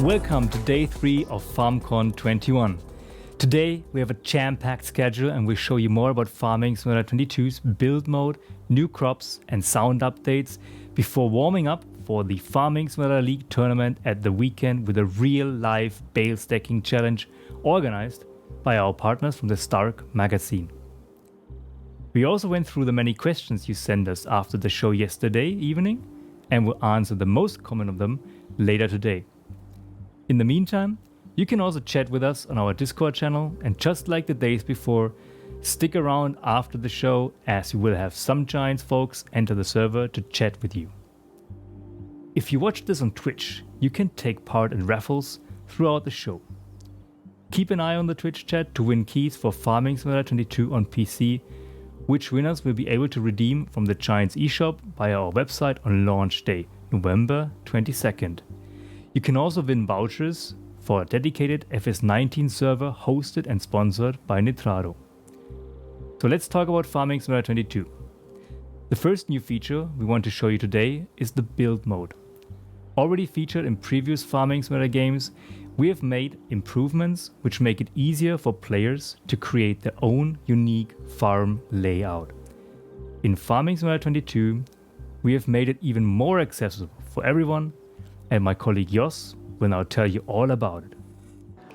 Welcome to day 3 of FarmCon 21. Today we have a jam-packed schedule and we'll show you more about Farming Simulator 22's build mode, new crops and sound updates before warming up for the Farming Simulator League tournament at the weekend with a real live bale stacking challenge organized by our partners from the Stark magazine. We also went through the many questions you sent us after the show yesterday evening and will answer the most common of them later today. In the meantime, you can also chat with us on our Discord channel, and just like the days before, stick around after the show as we will have some Giants folks enter the server to chat with you. If you watch this on Twitch, you can take part in raffles throughout the show. Keep an eye on the Twitch chat to win keys for Farming Simulator 22 on PC, which winners will be able to redeem from the Giants eShop via our website on launch day, November 22nd. You can also win vouchers for a dedicated FS19 server hosted and sponsored by Nitrado. So let's talk about Farming Simulator 22. The first new feature we want to show you today is the build mode. Already featured in previous Farming Simulator games, we have made improvements which make it easier for players to create their own unique farm layout. In Farming Simulator 22, we have made it even more accessible for everyone, and my colleague Jos will now tell you all about it.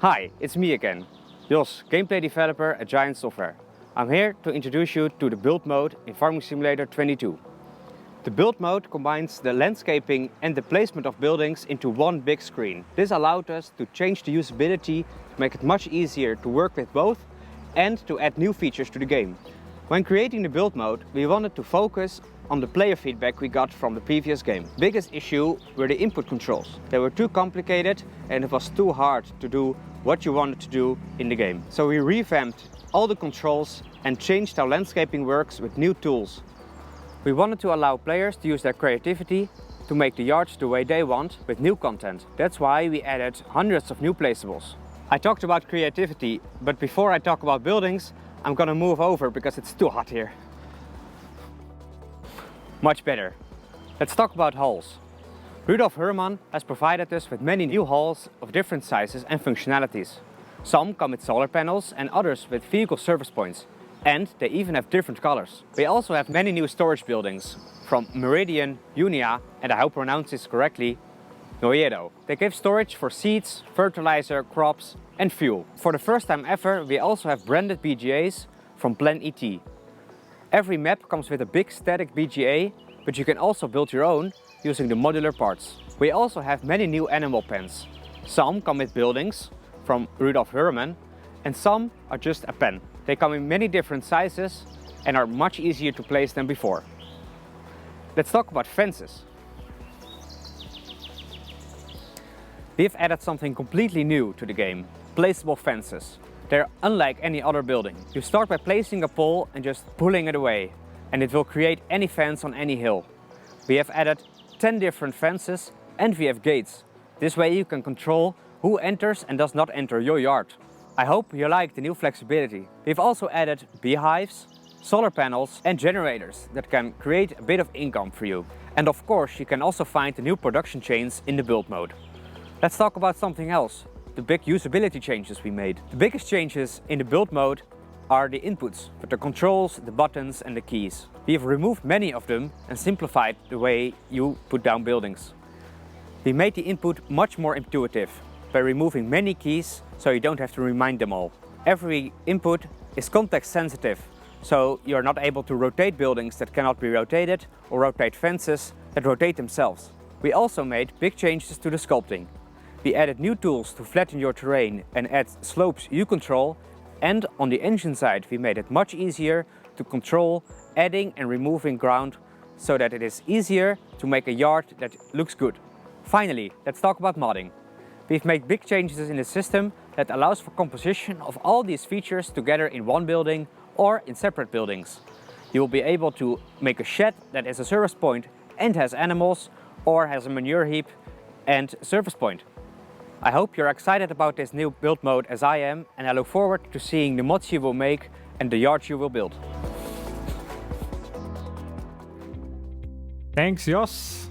Hi, it's me again, Jos, gameplay developer at Giant Software. I'm here to introduce you to the build mode in Farming Simulator 22. The build mode combines the landscaping and the placement of buildings into one big screen. This allowed us to change the usability, to make it much easier to work with both and to add new features to the game. When creating the build mode, we wanted to focus on the player feedback we got from the previous game. Biggest issue were the input controls. They were too complicated and it was too hard to do what you wanted to do in the game. So we revamped all the controls and changed how landscaping works with new tools. We wanted to allow players to use their creativity to make the yards the way they want with new content. That's why we added hundreds of new placeables. I talked about creativity, but before I talk about buildings, I'm gonna move over because it's too hot here. Much better. Let's talk about hulls. Rudolf Herrmann has provided us with many new hulls of different sizes and functionalities. Some come with solar panels and others with vehicle service points. And they even have different colors. We also have many new storage buildings from Meridian, Unia, and I hope I pronounce this correctly, Noiedo. They give storage for seeds, fertilizer, crops and fuel. For the first time ever, we also have branded BGAs from Plan ET. Every map comes with a big static BGA, but you can also build your own using the modular parts. We also have many new animal pens. Some come with buildings from Rudolf Herrmann and some are just a pen. They come in many different sizes and are much easier to place than before. Let's talk about fences. We've added something completely new to the game, placeable fences. They're unlike any other building. You start by placing a pole and just pulling it away, and it will create any fence on any hill. We have added 10 different fences and we have gates. This way you can control who enters and does not enter your yard. I hope you like the new flexibility. We've also added beehives, solar panels and generators that can create a bit of income for you. And of course you can also find the new production chains in the build mode. Let's talk about something else. The big usability changes we made. The biggest changes in the build mode are the inputs, with the controls, the buttons and the keys. We have removed many of them and simplified the way you put down buildings. We made the input much more intuitive by removing many keys so you don't have to remind them all. Every input is context sensitive, so you're not able to rotate buildings that cannot be rotated or rotate fences that rotate themselves. We also made big changes to the sculpting. We added new tools to flatten your terrain and add slopes you control, and on the engine side we made it much easier to control adding and removing ground so that it is easier to make a yard that looks good. Finally, let's talk about modding. We've made big changes in the system that allows for composition of all these features together in one building or in separate buildings. You will be able to make a shed that is a service point and has animals, or has a manure heap and service point. I hope you're excited about this new build mode as I am, and I look forward to seeing the mods you will make and the yards you will build. Thanks, Jos.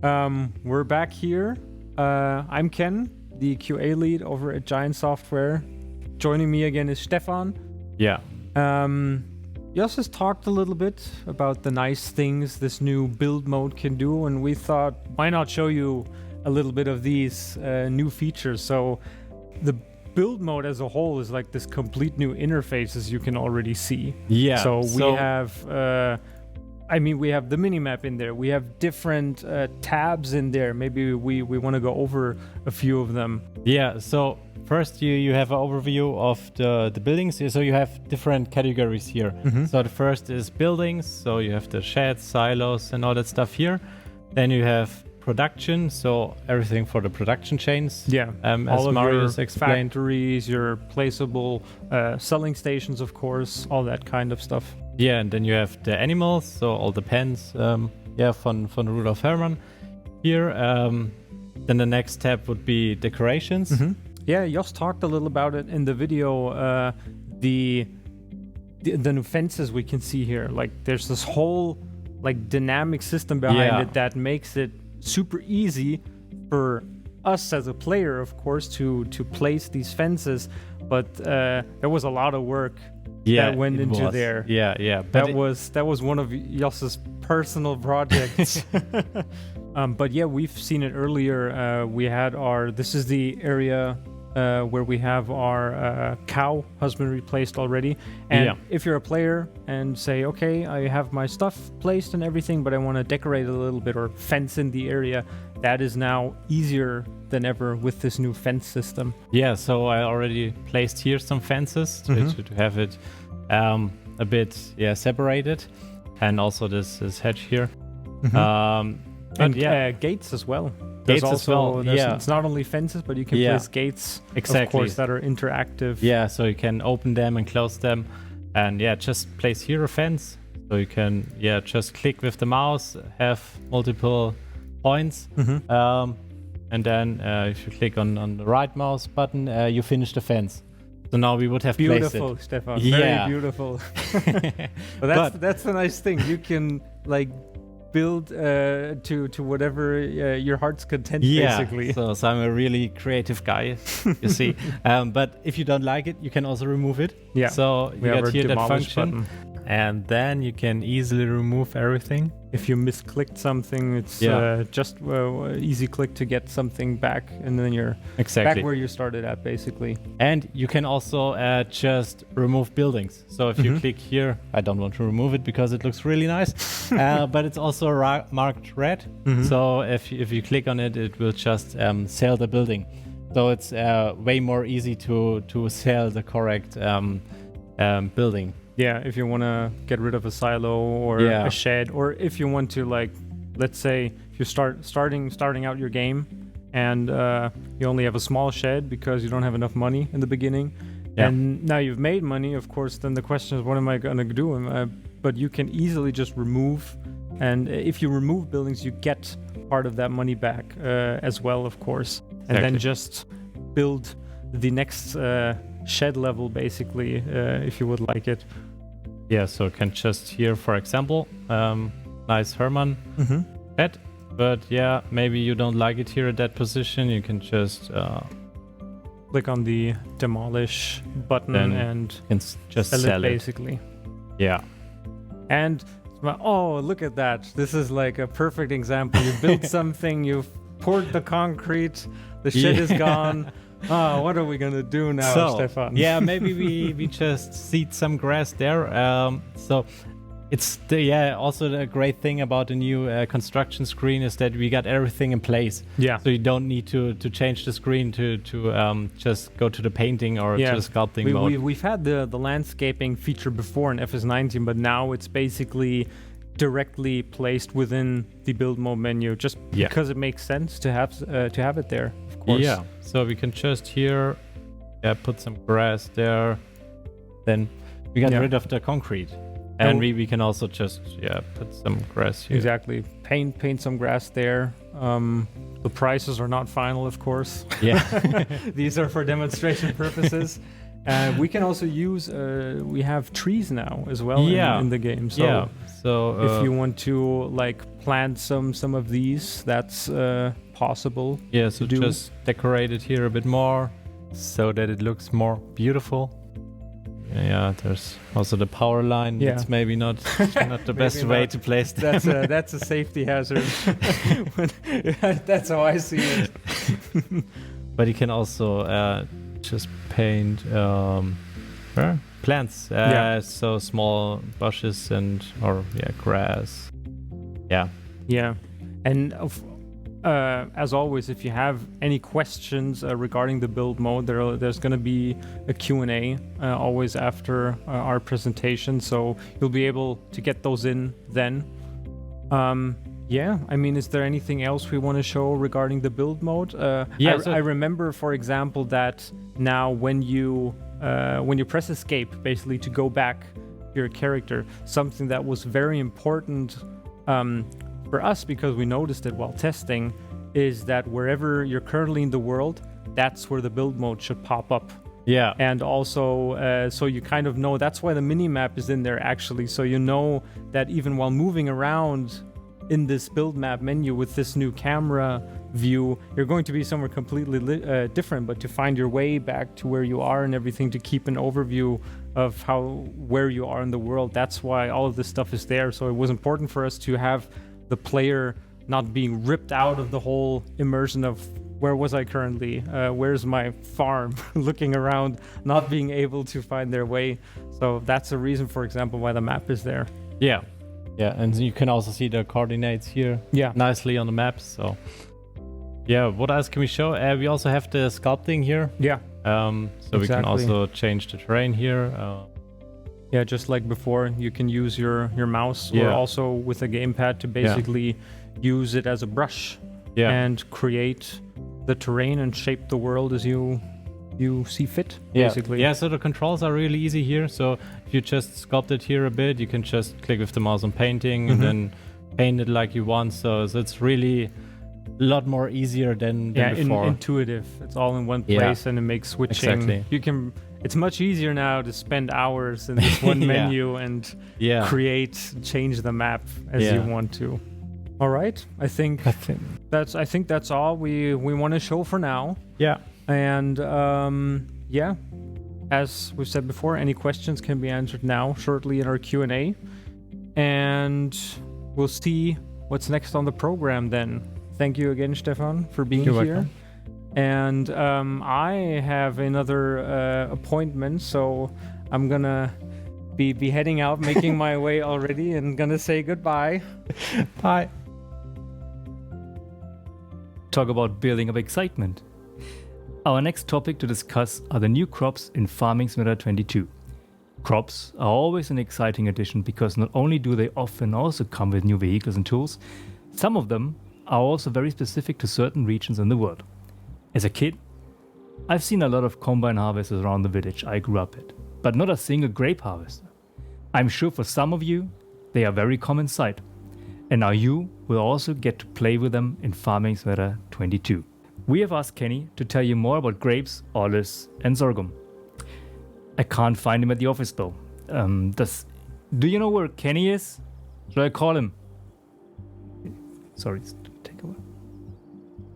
We're back here. I'm Ken. the QA lead over at Giant Software. Joining me again is Stefan. Yeah. Jos has talked a little bit about the nice things this new build mode can do, and we thought, why not show you a little bit of these new features? So the build mode as a whole is like this complete new interface, as you can already see. Yeah. So we have, we have the minimap in there. We have different tabs in there. Maybe we want to go over a few of them. Yeah. So first, you have an overview of the buildings. So you have different categories here. Mm-hmm. So the first is buildings. So you have the sheds, silos, and all that stuff here. Then you have production. So everything for the production chains. Yeah. As all of Marius your explained. factories, your placeable selling stations, of course, all that kind of stuff. Yeah, and then you have the animals. So all the pens. Von Rudolf Herrmann here. Then the next tab would be decorations. Mm-hmm. Yeah, Jos talked a little about it in the video. The new fences we can see here, like there's this whole like dynamic system behind it that makes it super easy for us as a player, of course, to place these fences. But there was a lot of work that went into there. Yeah. That was one of Jos's personal projects. But yeah, we've seen it earlier. We had this is the area where we have our cow husbandry placed already. And if you're a player and say, okay, I have my stuff placed and everything, but I want to decorate a little bit or fence in the area, that is now easier than ever with this new fence system. Yeah, so I already placed here some fences to have it a bit separated. And also this hedge here. And gates as well. Gates as well, It's not only fences, but you can place gates, of course, that are interactive. Yeah, so you can open them and close them. And just place here a fence. So you can, just click with the mouse, have multiple points. And then if you click on the right mouse button, you finish the fence. So now we would have placed it. Beautiful, Stefan. Very beautiful. But that's the nice thing. You can like build to whatever your heart's content, basically. So I'm a really creative guy, you see. But if you don't like it, you can also remove it. Yeah. So you get here that function. Button. And then you can easily remove everything. If you misclicked something, it's just easy click to get something back, and then you're back where you started at, basically. And you can also just remove buildings. So if you click here, I don't want to remove it because it looks really nice, but it's also marked red. So if you click on it, it will just sell the building. So it's way more easy to sell the correct building. Yeah, if you want to get rid of a silo or a shed, or if you want to, like, let's say if you're starting out your game and you only have a small shed because you don't have enough money in the beginning, and now you've made money, of course, then the question is, what am I going to do? But you can easily just remove, and if you remove buildings, you get part of that money back as well, of course, and then just build the next shed level, basically, if you would like it. Yeah, so you can just here, for example, nice Herrmann shed, but maybe you don't like it here at that position. You can just click on the demolish button and just sell it, basically. Yeah. And look at that. This is like a perfect example. You built something, you've poured the concrete, the shed is gone. What are we gonna do now, Stefan? Yeah, maybe we just seed some grass there. So it's also the great thing about the new construction screen is that we got everything in place. Yeah. So you don't need to change the screen to just go to the painting or to the sculpting mode. We've had the landscaping feature before in FS19, but now it's basically directly placed within the build mode menu, just because it makes sense to have it there. Yeah, so we can just here put some grass there. Then we got rid of the concrete. And we can also just put some grass here. Exactly. Paint some grass there. The prices are not final, of course. Yeah. These are for demonstration purposes. We can also use, we have trees now as well in the game. So if you want to like plant some of these, that's possible. Yeah, so just decorate it here a bit more so that it looks more beautiful. Yeah, there's also the power line. Yeah. That's maybe not the best way to place them. That's a safety hazard. That's how I see it. But you can also just paint plants. So small bushes or grass. Yeah. Yeah. And as always, if you have any questions regarding the build mode, there's going to be a Q&A always after our presentation, so you'll be able to get those in then. I mean, is there anything else we want to show regarding the build mode? I remember, for example, that now when you press escape, basically to go back your character, something that was very important for us, because we noticed it while testing, is that wherever you're currently in the world, that's where the build mode should pop up. Yeah. And also, so you kind of know, that's why the mini-map is in there, actually. So you know that even while moving around in this build map menu with this new camera view, you're going to be somewhere completely different, but to find your way back to where you are and everything, to keep an overview of where you are in the world, that's why all of this stuff is there. So it was important for us to have the player not being ripped out of the whole immersion of where was I currently, where's my farm, looking around, not being able to find their way. So that's a reason, for example, why the map is there. Yeah, and you can also see the coordinates here nicely on the map. So what else can we show? We also have the sculpting here. So we can also change the terrain here. Just like before, you can use your mouse or also with a gamepad to basically use it as a brush and create the terrain and shape the world as you see fit, basically. Yeah, so the controls are really easy here. So if you just sculpt it here a bit, you can just click with the mouse on painting and then paint it like you want. So it's really a lot more easier than before. Intuitive. It's all in one place and it makes switching. Exactly. It's much easier now to spend hours in this one menu and change the map as you want to. All right, I think that's all we want to show for now. Yeah. And as we've said before, any questions can be answered now shortly in our Q&A, and we'll see what's next on the program then. Thank you again, Stefan, for being here. Welcome. And I have another appointment, so I'm gonna be heading out, making my way already, and gonna say goodbye. Bye. Talk about building up excitement. Our next topic to discuss are the new crops in Farming Simulator 22. Crops are always an exciting addition because not only do they often also come with new vehicles and tools, some of them are also very specific to certain regions in the world. As a kid, I've seen a lot of combine harvesters around the village I grew up at, but not a single grape harvester. I'm sure for some of you, they are a very common sight. And now you will also get to play with them in Farming Simulator 22. We have asked Kenny to tell you more about grapes, olives, and sorghum. I can't find him at the office though. Do you know where Kenny is? Should I call him? Sorry, take a while.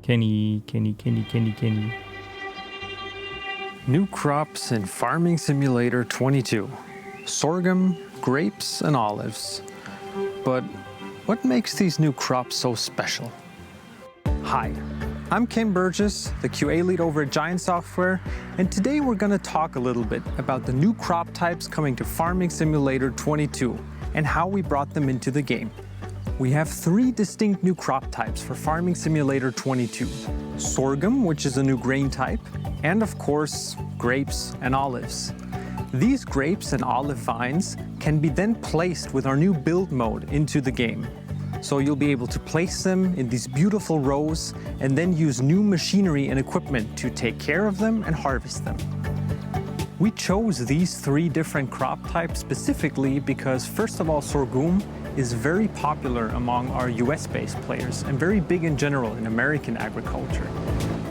Kenny. New crops in Farming Simulator 22. Sorghum, grapes, and olives. But what makes these new crops so special? Hi, I'm Ken Burgess, the QA lead over at Giant Software, and today we're going to talk a little bit about the new crop types coming to Farming Simulator 22 and how we brought them into the game. We have 3 distinct new crop types for Farming Simulator 22. Sorghum, which is a new grain type, and of course, grapes and olives. These grapes and olive vines can be then placed with our new build mode into the game. So you'll be able to place them in these beautiful rows and then use new machinery and equipment to take care of them and harvest them. We chose these 3 different crop types specifically because, first of all, sorghum is very popular among our US-based players and very big in general in American agriculture.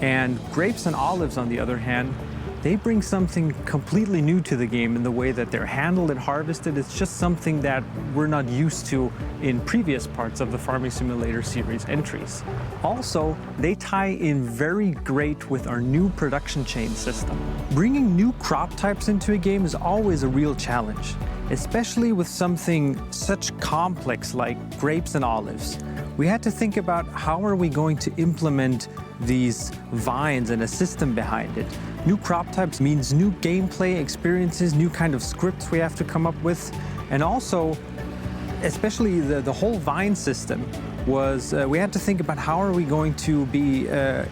And grapes and olives, on the other hand, they bring something completely new to the game in the way that they're handled and harvested. It's just something that we're not used to in previous parts of the Farming Simulator series entries. Also, they tie in very great with our new production chain system. Bringing new crop types into a game is always a real challenge, especially with something such complex like grapes and olives. We had to think about how are we going to implement these vines and a system behind it. New crop types means new gameplay experiences, new kind of scripts we have to come up with. And also, especially the whole vine system was, we had to think about how are we going to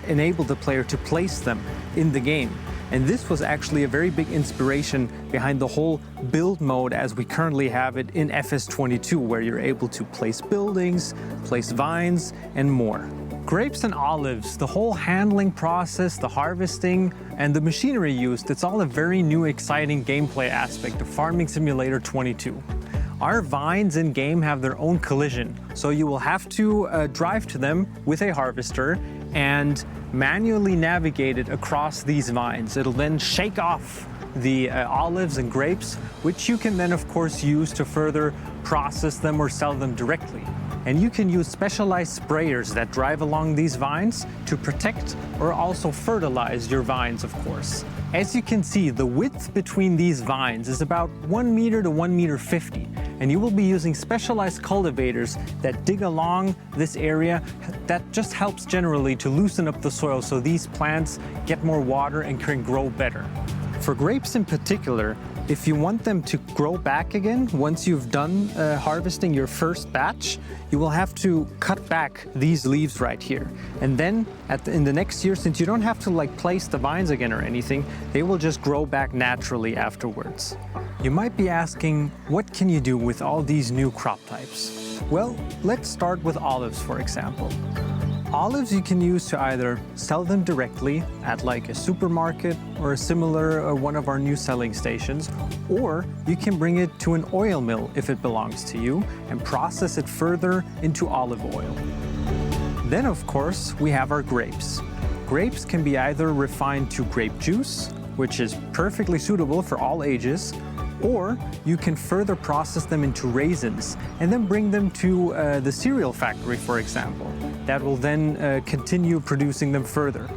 enable the player to place them in the game. And this was actually a very big inspiration behind the whole build mode as we currently have it in FS22, where you're able to place buildings, place vines, and more. Grapes and olives, the whole handling process, the harvesting, and the machinery used, it's all a very new, exciting gameplay aspect of Farming Simulator 22. Our vines in-game have their own collision, so you will have to drive to them with a harvester and manually navigate it across these vines. It'll then shake off the olives and grapes, which you can then of course use to further process them or sell them directly. And you can use specialized sprayers that drive along these vines to protect or also fertilize your vines, of course. As you can see, the width between these vines is about 1 meter to 1.50 meters, and you will be using specialized cultivators that dig along this area. That just helps generally to loosen up the soil so these plants get more water and can grow better. For grapes in particular, if you want them to grow back again, once you've done harvesting your first batch, you will have to cut back these leaves right here. And then in the next year, since you don't have to place the vines again or anything, they will just grow back naturally afterwards. You might be asking, what can you do with all these new crop types? Well, let's start with olives, for example. Olives you can use to either sell them directly at a supermarket or a similar one of our new selling stations, or you can bring it to an oil mill if it belongs to you and process it further into olive oil. Then of course we have our grapes. Grapes can be either refined to grape juice, which is perfectly suitable for all ages, or you can further process them into raisins and then bring them to the cereal factory, for example. That will then continue producing them further.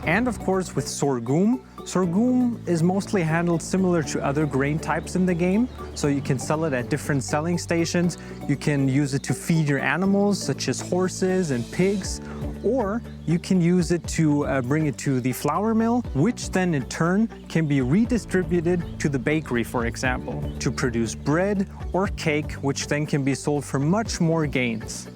And of course with sorghum. Sorghum is mostly handled similar to other grain types in the game, so you can sell it at different selling stations. You can use it to feed your animals, such as horses and pigs, or you can use it to bring it to the flour mill, which then in turn can be redistributed to the bakery, for example, to produce bread or cake, which then can be sold for much more gains.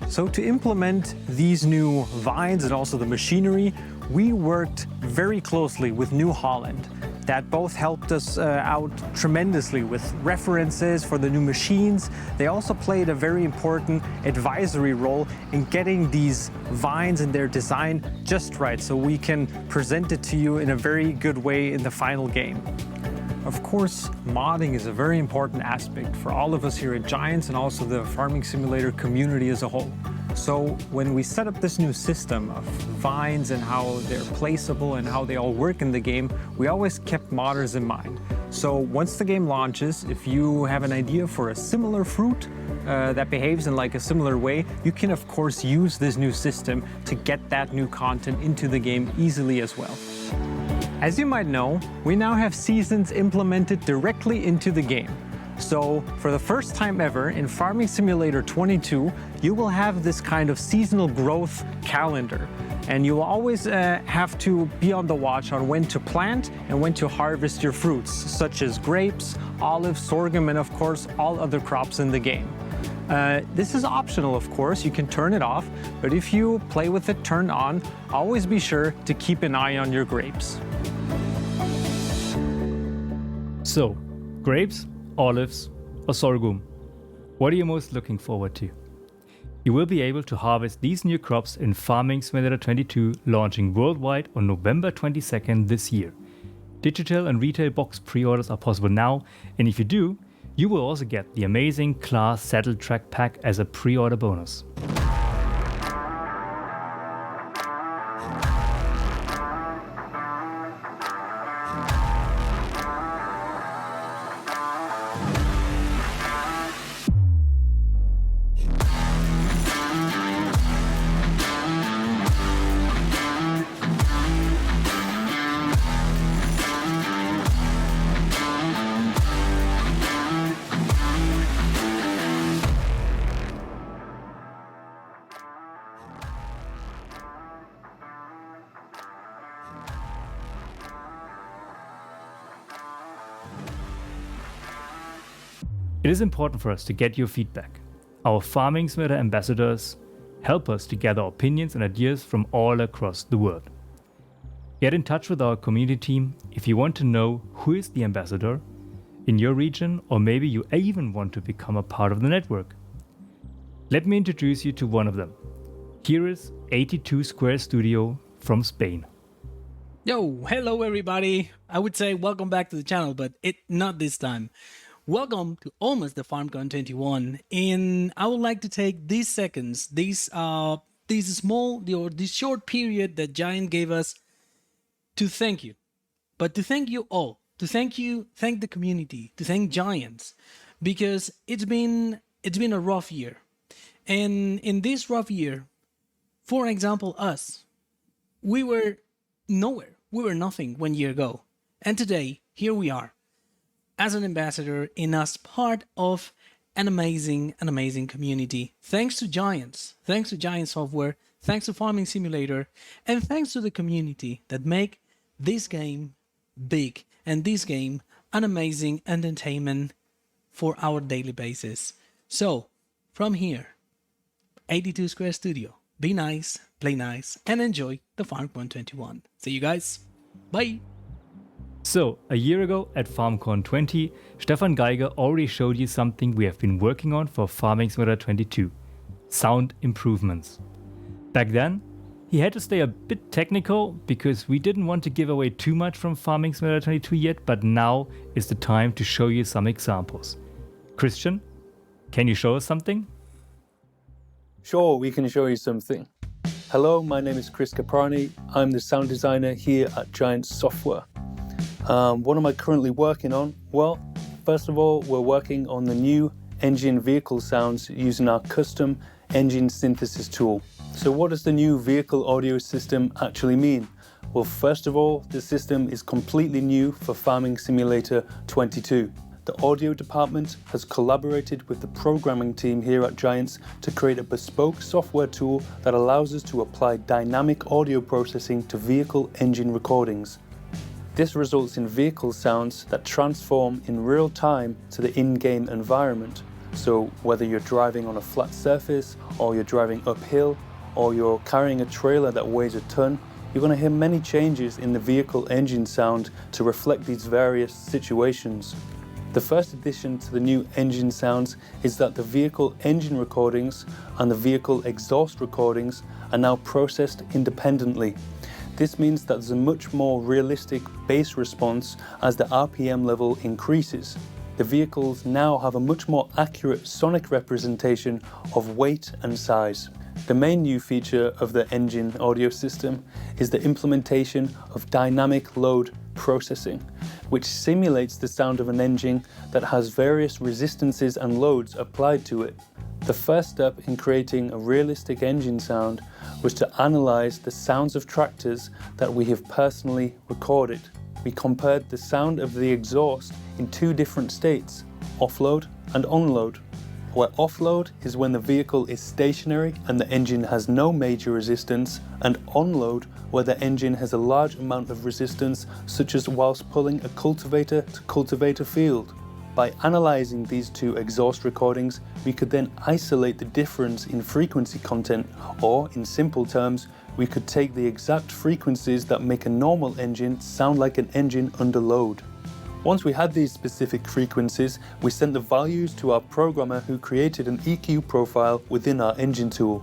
So to implement these new vines and also the machinery, we worked very closely with New Holland. That both helped us out tremendously with references for the new machines. They also played a very important advisory role in getting these vines and their design just right, so we can present it to you in a very good way in the final game. Of course, modding is a very important aspect for all of us here at Giants and also the Farming Simulator community as a whole. So when we set up this new system of vines and how they're placeable and how they all work in the game, we always kept modders in mind. So once the game launches, if you have an idea for a similar fruit that behaves in a similar way, you can of course use this new system to get that new content into the game easily as well. As you might know, we now have seasons implemented directly into the game. So for the first time ever in Farming Simulator 22, you will have this kind of seasonal growth calendar. And you will always have to be on the watch on when to plant and when to harvest your fruits, such as grapes, olives, sorghum, and of course all other crops in the game. This is optional, of course, you can turn it off, but if you play with it turned on, always be sure to keep an eye on your grapes. So, grapes, olives, or sorghum? What are you most looking forward to? You will be able to harvest these new crops in Farming Simulator 22, launching worldwide on November 22nd this year. Digital and retail box pre-orders are possible now, and if you do, you will also get the amazing Class Saddle Track Pack as a pre-order bonus. It is important for us to get your feedback. Our Farming Simulator ambassadors help us to gather opinions and ideas from all across the world. Get in touch with our community team if you want to know who is the ambassador in your region, or maybe you even want to become a part of the network. Let me introduce you to one of them. Here is 82 Square Studio from Spain. Yo, hello everybody. I would say welcome back to the channel, but not this time. Welcome to almost the FarmCon 21, and I would like to take these seconds, this short period that Giant gave us to thank you. But to thank you all, thank the community, to thank Giants, because it's been a rough year. And in this rough year, for example, us, we were nowhere. We were nothing 1 year ago. And today, here we are, as an ambassador and as part of an amazing community. Thanks to Giants, thanks to Giant Software, thanks to Farming Simulator, and thanks to the community that make this game big and this game an amazing entertainment for our daily basis. So, from here, 82 Square Studio, be nice, play nice, and enjoy the FarmCon 21. See you guys. Bye. So, a year ago at FarmCon 20, Stefan Geiger already showed you something we have been working on for Farming Simulator 22, sound improvements. Back then, he had to stay a bit technical because we didn't want to give away too much from Farming Simulator 22 yet, but now is the time to show you some examples. Christian, can you show us something? Sure, we can show you something. Hello, my name is Chris Caprani. I'm the sound designer here at Giant Software. What am I currently working on? Well, first of all, we're working on the new engine vehicle sounds using our custom engine synthesis tool. So what does the new vehicle audio system actually mean? Well, first of all, the system is completely new for Farming Simulator 22. The audio department has collaborated with the programming team here at Giants to create a bespoke software tool that allows us to apply dynamic audio processing to vehicle engine recordings. This results in vehicle sounds that transform in real time to the in-game environment. So whether you're driving on a flat surface, or you're driving uphill, or you're carrying a trailer that weighs a ton, you're going to hear many changes in the vehicle engine sound to reflect these various situations. The first addition to the new engine sounds is that the vehicle engine recordings and the vehicle exhaust recordings are now processed independently. This means that there's a much more realistic bass response as the RPM level increases. The vehicles now have a much more accurate sonic representation of weight and size. The main new feature of the engine audio system is the implementation of dynamic load processing, which simulates the sound of an engine that has various resistances and loads applied to it. The first step in creating a realistic engine sound was to analyze the sounds of tractors that we have personally recorded. We compared the sound of the exhaust in two different states, offload and onload. Where offload is when the vehicle is stationary and the engine has no major resistance, and onload where the engine has a large amount of resistance, such as whilst pulling a cultivator to cultivate a field. By analysing these two exhaust recordings, we could then isolate the difference in frequency content, or in simple terms, we could take the exact frequencies that make a normal engine sound like an engine under load. Once we had these specific frequencies, we sent the values to our programmer who created an EQ profile within our engine tool.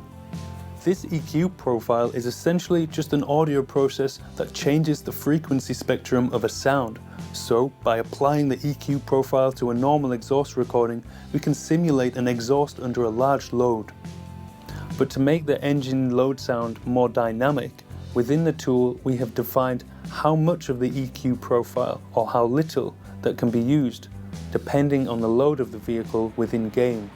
This EQ profile is essentially just an audio process that changes the frequency spectrum of a sound. So, by applying the EQ profile to a normal exhaust recording, we can simulate an exhaust under a large load. But to make the engine load sound more dynamic, within the tool we have defined how much of the EQ profile, or how little, that can be used, depending on the load of the vehicle within game.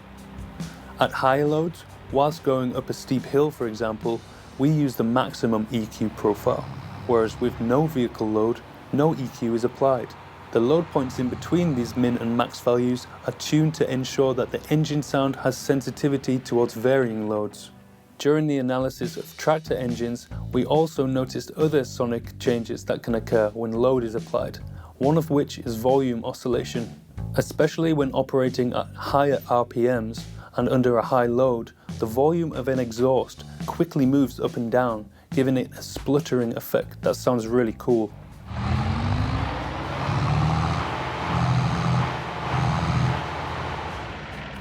At higher loads, whilst going up a steep hill for example, we use the maximum EQ profile, whereas with no vehicle load, no EQ is applied. The load points in between these min and max values are tuned to ensure that the engine sound has sensitivity towards varying loads. During the analysis of tractor engines, we also noticed other sonic changes that can occur when load is applied, one of which is volume oscillation. Especially when operating at higher RPMs and under a high load, the volume of an exhaust quickly moves up and down, giving it a spluttering effect that sounds really cool.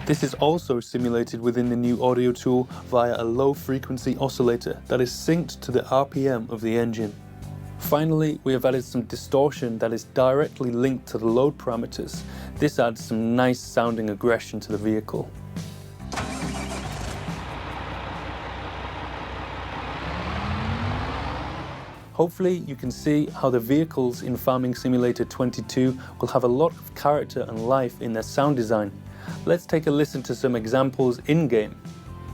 This is also simulated within the new audio tool via a low-frequency oscillator that is synced to the RPM of the engine. Finally, we have added some distortion that is directly linked to the load parameters. This adds some nice sounding aggression to the vehicle. Hopefully you can see how the vehicles in Farming Simulator 22 will have a lot of character and life in their sound design. Let's take a listen to some examples in-game.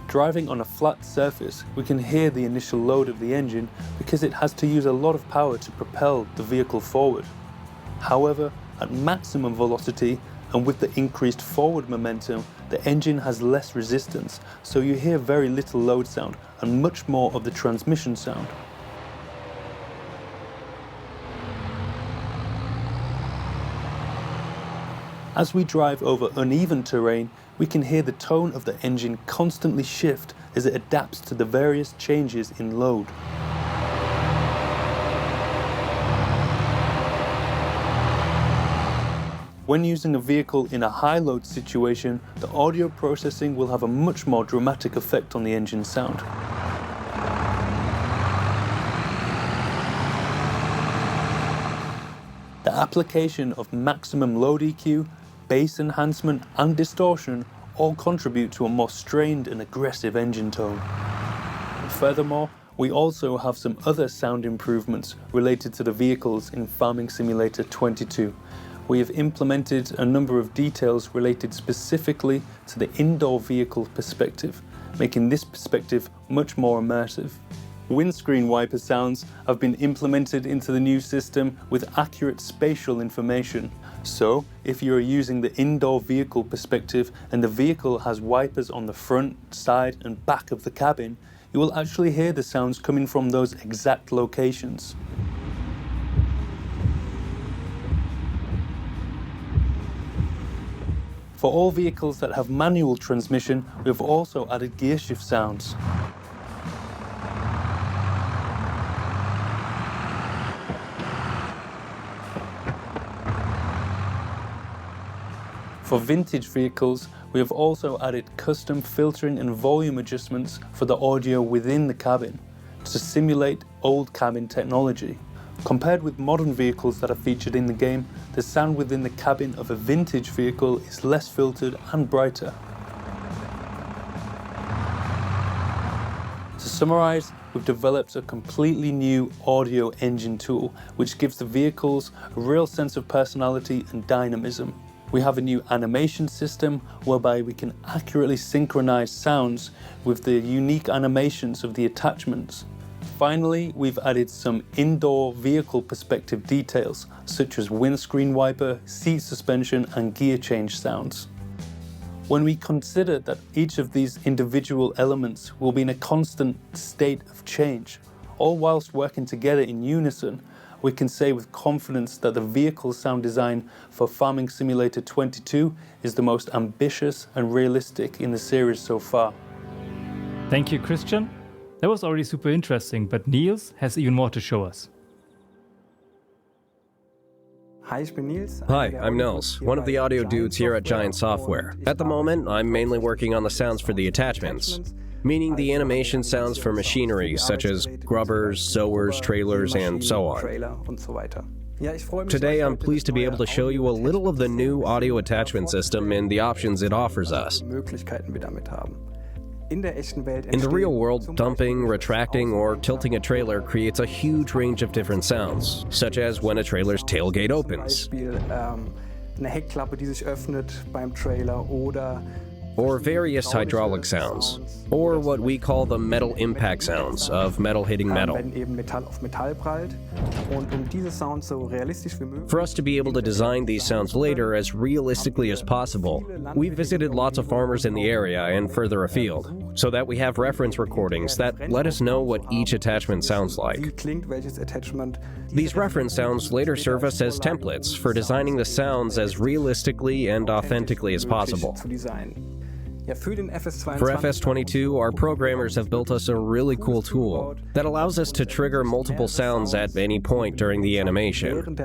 Driving on a flat surface, we can hear the initial load of the engine because it has to use a lot of power to propel the vehicle forward. However, at maximum velocity and with the increased forward momentum, the engine has less resistance, so you hear very little load sound and much more of the transmission sound. As we drive over uneven terrain, we can hear the tone of the engine constantly shift as it adapts to the various changes in load. When using a vehicle in a high load situation, the audio processing will have a much more dramatic effect on the engine sound. The application of maximum load EQ, bass enhancement and distortion all contribute to a more strained and aggressive engine tone. Furthermore, we also have some other sound improvements related to the vehicles in Farming Simulator 22. We have implemented a number of details related specifically to the indoor vehicle perspective, making this perspective much more immersive. Windscreen wiper sounds have been implemented into the new system with accurate spatial information. So, if you are using the indoor vehicle perspective and the vehicle has wipers on the front, side and back of the cabin, you will actually hear the sounds coming from those exact locations. For all vehicles that have manual transmission, we have also added gear shift sounds. For vintage vehicles, we have also added custom filtering and volume adjustments for the audio within the cabin to simulate old cabin technology. Compared with modern vehicles that are featured in the game, the sound within the cabin of a vintage vehicle is less filtered and brighter. To summarize, we've developed a completely new audio engine tool which gives the vehicles a real sense of personality and dynamism. We have a new animation system whereby we can accurately synchronize sounds with the unique animations of the attachments. Finally, we've added some indoor vehicle perspective details such as windscreen wiper, seat suspension and gear change sounds. When we consider that each of these individual elements will be in a constant state of change, all whilst working together in unison, we can say with confidence that the vehicle sound design for Farming Simulator 22 is the most ambitious and realistic in the series so far. Thank you, Christian. That was already super interesting, but Niels has even more to show us. Hi, I'm Nils, one of the audio dudes here at Giant Software. At the moment, I'm mainly working on the sounds for the attachments, meaning the animation sounds for machinery such as grubbers, sowers, trailers, and so on. Today, I'm pleased to be able to show you a little of the new audio attachment system and the options it offers us. In the real world, dumping, retracting, or tilting a trailer creates a huge range of different sounds, such as when a trailer's tailgate opens, or various hydraulic sounds, or what we call the metal impact sounds of metal hitting metal. For us to be able to design these sounds later as realistically as possible, we visited lots of farmers in the area and further afield. so that we have reference recordings that let us know what each attachment sounds like. These reference sounds later serve us as templates for designing the sounds as realistically and authentically as possible. For FS22, our programmers have built us a really cool tool that allows us to trigger multiple sounds at any point during the animation.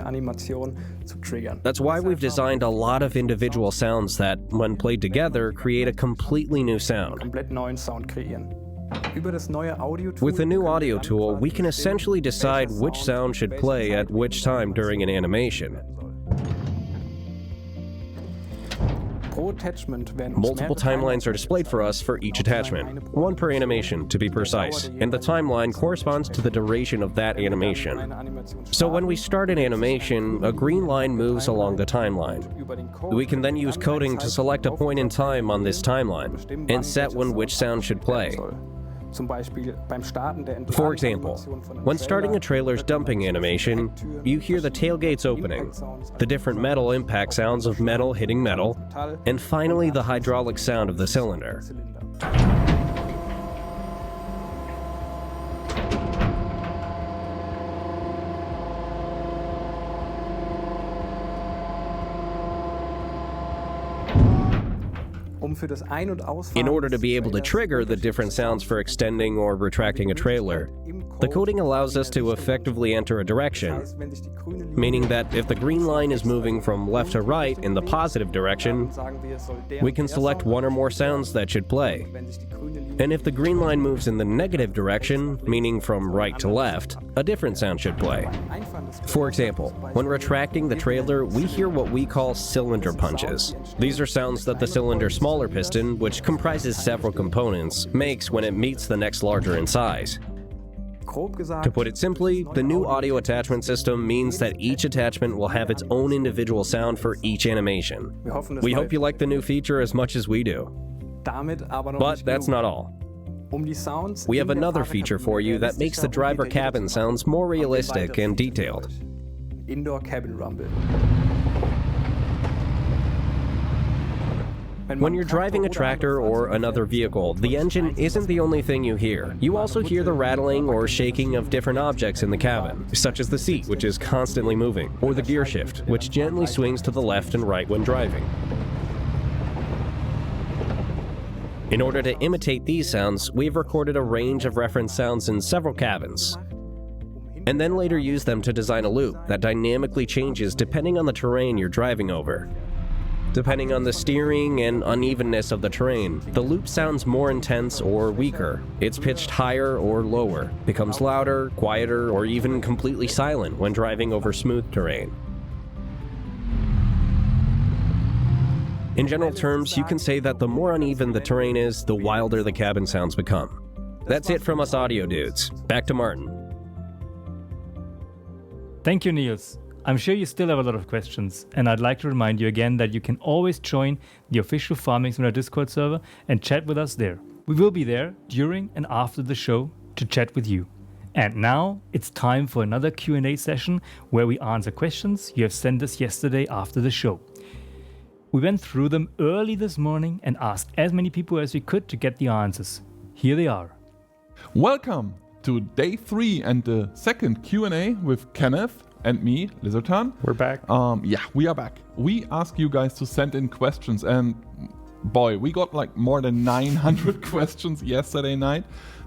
That's why we've designed a lot of individual sounds that, when played together, create a completely new sound. With the new audio tool, we can essentially decide which sound should play at which time during an animation. Multiple timelines are displayed for us for each attachment, one per animation to be precise, and the timeline corresponds to the duration of that animation. So when we start an animation, a green line moves along the timeline. We can then use coding to select a point in time on this timeline and set when which sound should play. For example, when starting a trailer's dumping animation, you hear the tailgates opening, the different metal impact sounds of metal hitting metal, and finally the hydraulic sound of the cylinder. In order to be able to trigger the different sounds for extending or retracting a trailer, the coding allows us to effectively enter a direction, meaning that if the green line is moving from left to right in the positive direction, we can select one or more sounds that should play. And if the green line moves in the negative direction, meaning from right to left, a different sound should play. For example, when retracting the trailer, we hear what we call cylinder punches. These are sounds that the cylinder's smaller piston, which comprises several components, makes when it meets the next larger in size. To put it simply, the new audio attachment system means that each attachment will have its own individual sound for each animation. We hope you like the new feature as much as we do. But that's not all. We have another feature for you that makes the driver cabin sounds more realistic and detailed. Indoor cabin rumble. When you're driving a tractor or another vehicle, the engine isn't the only thing you hear. You also hear the rattling or shaking of different objects in the cabin, such as the seat, which is constantly moving, or the gear shift, which gently swings to the left and right when driving. In order to imitate these sounds, we've recorded a range of reference sounds in several cabins, and then later use them to design a loop that dynamically changes depending on the terrain you're driving over. Depending on the steering and unevenness of the terrain, the loop sounds more intense or weaker. It's pitched higher or lower, becomes louder, quieter, or even completely silent when driving over smooth terrain. In general terms, you can say that the more uneven the terrain is, the wilder the cabin sounds become. That's it from us audio dudes. Back to Martin. Thank you, Niels. I'm sure you still have a lot of questions, and I'd like to remind you again that you can always join the official Farming Simulator Discord server and chat with us there. We will be there during and after the show to chat with you. And now it's time for another Q&A session where we answer questions you have sent us yesterday after the show. We went through them early this morning and asked as many people as we could to get the answers. Here they are. Welcome to day 3 and the second Q&A with Kenneth and me, Lizartan. We're back. Yeah, we are back. We asked you guys to send in questions, and boy, we got like more than 900 questions yesterday night.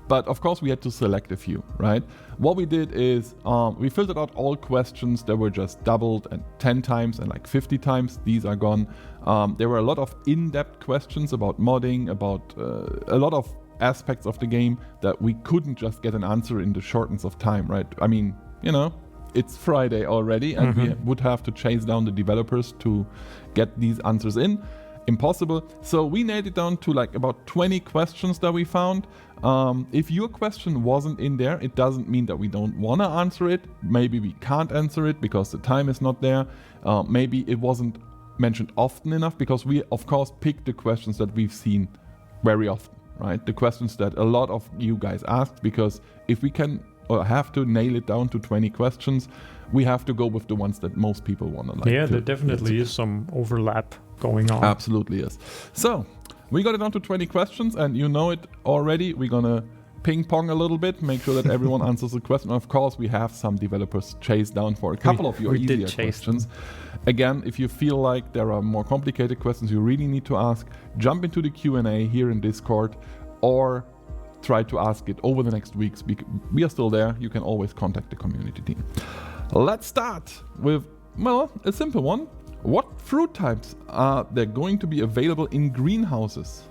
But of course, we had to select a few, right? What we did is we filtered out all questions that were just doubled and 10 times and like 50 times. These are gone. There were a lot of in-depth questions about modding, about a lot of aspects of the game that we couldn't just get an answer in the shortness of time, right? I mean, you know, it's Friday already, and we would have to chase down the developers to get these answers in. Impossible. So we nailed it down to like about 20 questions that we found. If your question wasn't in there, it doesn't mean that we don't want to answer it. Maybe we can't answer it because the time is not there. Maybe it wasn't mentioned often enough, because we, of course, picked the questions that we've seen very often, right? The questions that a lot of you guys asked, because if we can or have to nail it down to 20 questions, we have to go with the ones that most people want to like. Yeah, there definitely is some overlap going on. Absolutely is. So we got it down to 20 questions, and you know it already. We're gonna ping pong a little bit, make sure that everyone answers the question. Of course, we have some developers chased down for a couple of your easier questions. Again, if you feel like there are more complicated questions you really need to ask, jump into the Q&A here in Discord, or try to ask it over the next weeks. We are still there. You can always contact the community team. Let's start with, well, a simple one. What fruit types are there going to be available in greenhouses?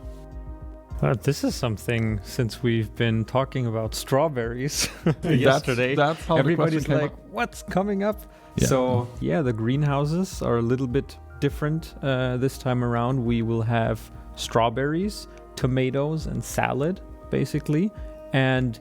This is something, since we've been talking about strawberries yesterday. That's how everybody's like, what's coming up? Yeah. So, yeah, the greenhouses are a little bit different this time around. We will have strawberries, tomatoes, and salad, basically. And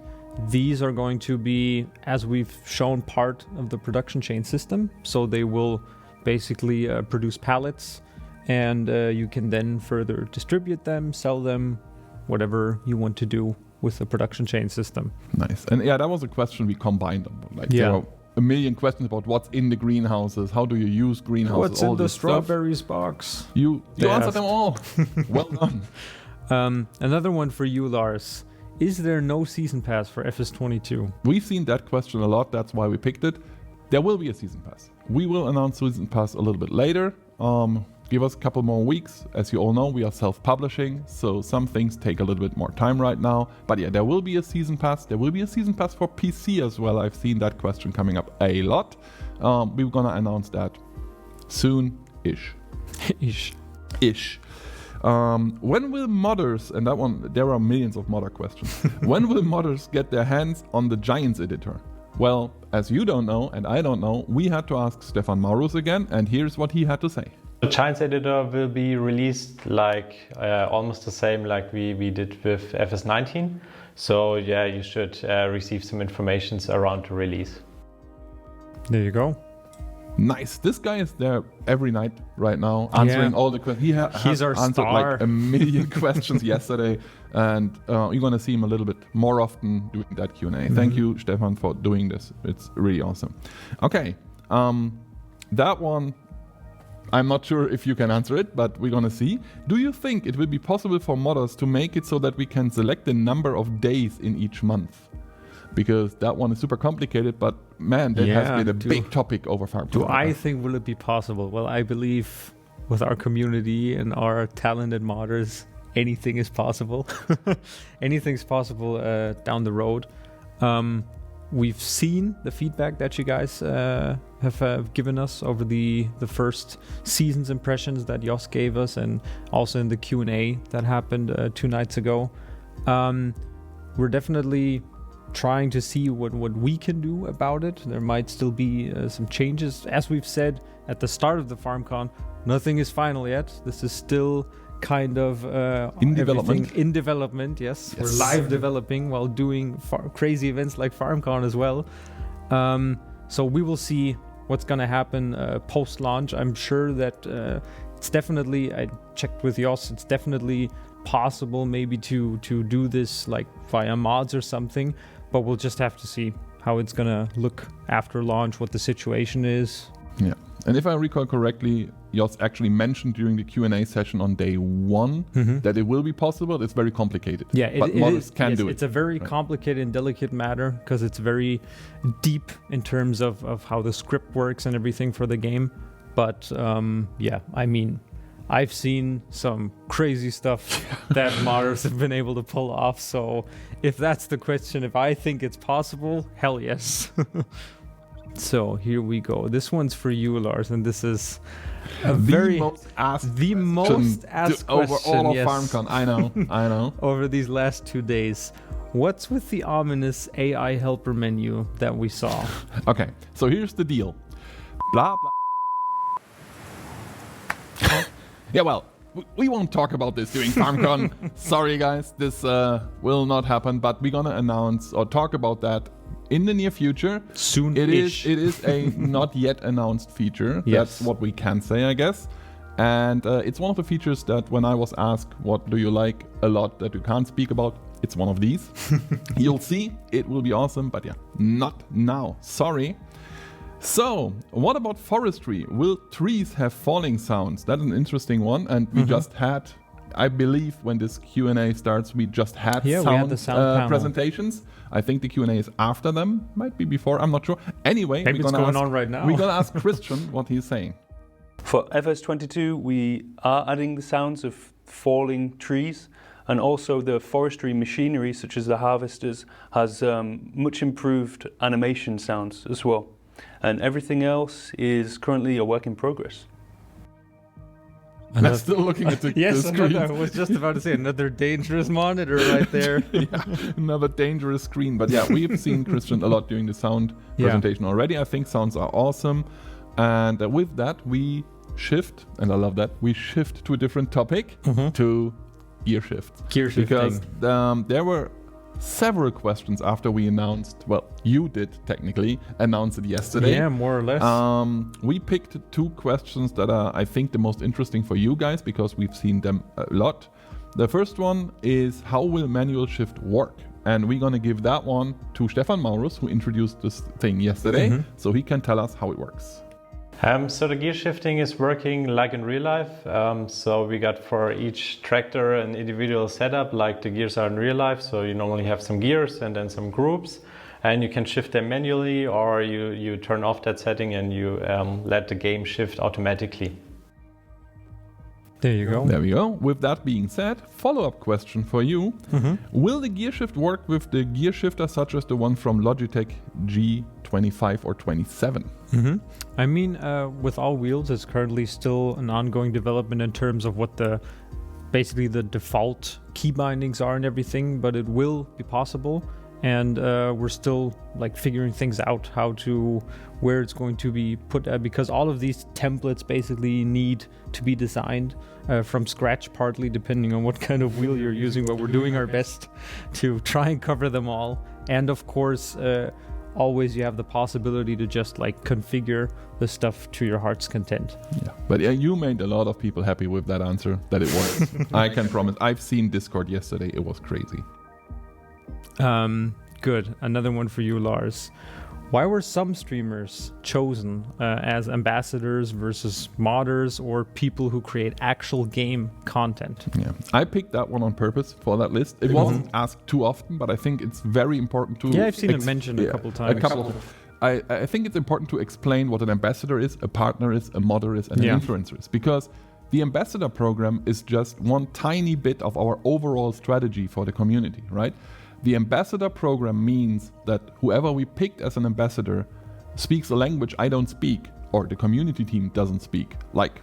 these are going to be, as we've shown, part of the production chain system. So they will basically produce pallets, and you can then further distribute them, sell them, whatever you want to do with the production chain system. Nice. And yeah, that was a question we combined. There are a million questions about what's in the greenhouses, how do you use greenhouses, what's in the strawberries box. You answered them all. Well done. Another one for you, Lars. Is there no season pass for FS22? We've seen that question a lot, that's why we picked it. There will be a season pass. We will announce season pass a little bit later. Give us a couple more weeks. As you all know, we are self-publishing, so some things take a little bit more time right now. But yeah, there will be a season pass. There will be a season pass for PC as well. I've seen that question coming up a lot. We're gonna announce that soon-ish. Ish. When will modders, and that one, there are millions of modder questions. When will modders get their hands on the Giants editor? Well, as you don't know, and I don't know, we had to ask Stefan Maurus again, and here's what he had to say. The Giants editor will be released like almost the same like we did with FS19. So yeah, you should receive some information around the release. There you go. Nice. This guy is there every night right now, answering all the questions. He's our answered star. like a million questions yesterday, and you're gonna see him a little bit more often doing that Q&A. Mm-hmm. Thank you, Stefan, for doing this. It's really awesome. Okay, that one, I'm not sure if you can answer it, but we're gonna see. Do you think it will be possible for modders to make it so that we can select the number of days in each month? Because that one is super complicated, but man, that has been a big topic over FarmCon. Do I think will it be possible? Well, I believe with our community and our talented modders, anything is possible. Anything's possible down the road. We've seen the feedback that you guys have given us over the first season's impressions that Jos gave us, and also in the Q&A that happened 2 nights ago. We're definitely trying to see what we can do about it. There might still be some changes. As we've said at the start of the FarmCon, nothing is final yet. This is still kind of in development. In development, yes. We're live developing while doing crazy events like FarmCon as well. So we will see what's going to happen post-launch. I'm sure that it's definitely, I checked with Jos, it's definitely possible maybe to do this like via mods or something, but we'll just have to see how it's going to look after launch, what the situation is. Yeah. And if I recall correctly, Jos actually mentioned during the Q&A session on day 1 that it will be possible. It's very complicated. Yeah, but modders can do it. It's a very complicated and delicate matter because it's very deep in terms of how the script works and everything for the game. But yeah, I mean, I've seen some crazy stuff that modders have been able to pull off. So if that's the question, if I think it's possible, hell yes. So here we go. This one's for you, Lars, and this is the most asked question over all of FarmCon. I know. Over these last 2 days. What's with the ominous AI helper menu that we saw? Okay, so here's the deal. Blah, blah. Yeah, well, we won't talk about this during FarmCon. Sorry, guys, this will not happen, but we're gonna announce or talk about that in the near future. Soon-ish. It is a not yet announced feature. Yes. That's what we can say, I guess. And it's one of the features that when I was asked, what do you like a lot that you can't speak about, it's one of these. You'll see, it will be awesome, but yeah, not now. Sorry. So, what about forestry? Will trees have falling sounds? That's an interesting one, and we just had I believe when this Q&A starts, we just had we had the sound presentations. I think the Q&A is after them, might be before, I'm not sure. Anyway, maybe it's going on right now. We're going to ask Christian what he's saying. For FS22, we are adding the sounds of falling trees, and also the forestry machinery, such as the harvesters, has much improved animation sounds as well. And everything else is currently a work in progress. I'm still looking at the screen. I was just about to say another dangerous monitor right there. Another dangerous screen. But yeah, we've seen Christian a lot during the sound presentation already. I think sounds are awesome. And with that, we shift, and I love that, we shift to a different topic, to gear shifts. Gear shifting. Because there were several questions after we announced, well, you did technically announce it yesterday. Yeah, more or less. We picked 2 questions that are, I think, the most interesting for you guys because we've seen them a lot. The first one is, how will manual shift work? And we're going to give that one to Stefan Maurus, who introduced this thing yesterday, so he can tell us how it works. So the gear shifting is working like in real life. So we got for each tractor an individual setup like the gears are in real life. So you normally have some gears and then some groups, and you can shift them manually, or you turn off that setting and you let the game shift automatically. There you go. There we go. With that being said, follow-up question for you. Will the gear shift work with the gear shifter such as the one from Logitech G25 or 27? I mean, with all wheels, it's currently still an ongoing development in terms of what basically the default key bindings are and everything, but it will be possible. And we're still like figuring things out, where it's going to be put at, because all of these templates basically need to be designed from scratch, partly depending on what kind of wheel you're using, but we're doing our best to try and cover them all. And of course, always you have the possibility to just like configure the stuff to your heart's content. Yeah, but you made a lot of people happy with that answer, that it works. I can promise. I've seen Discord yesterday. It was crazy. Good. Another one for you, Lars. Why were some streamers chosen as ambassadors versus modders or people who create actual game content? Yeah, I picked that one on purpose for that list. It wasn't asked too often, but I think it's very important to... Yeah, I've seen it mentioned a couple times. I think it's important to explain what an ambassador is, a partner is, a modder is, and an influencer is. Because the ambassador program is just one tiny bit of our overall strategy for the community, right? The ambassador program means that whoever we picked as an ambassador speaks a language I don't speak, or the community team doesn't speak, like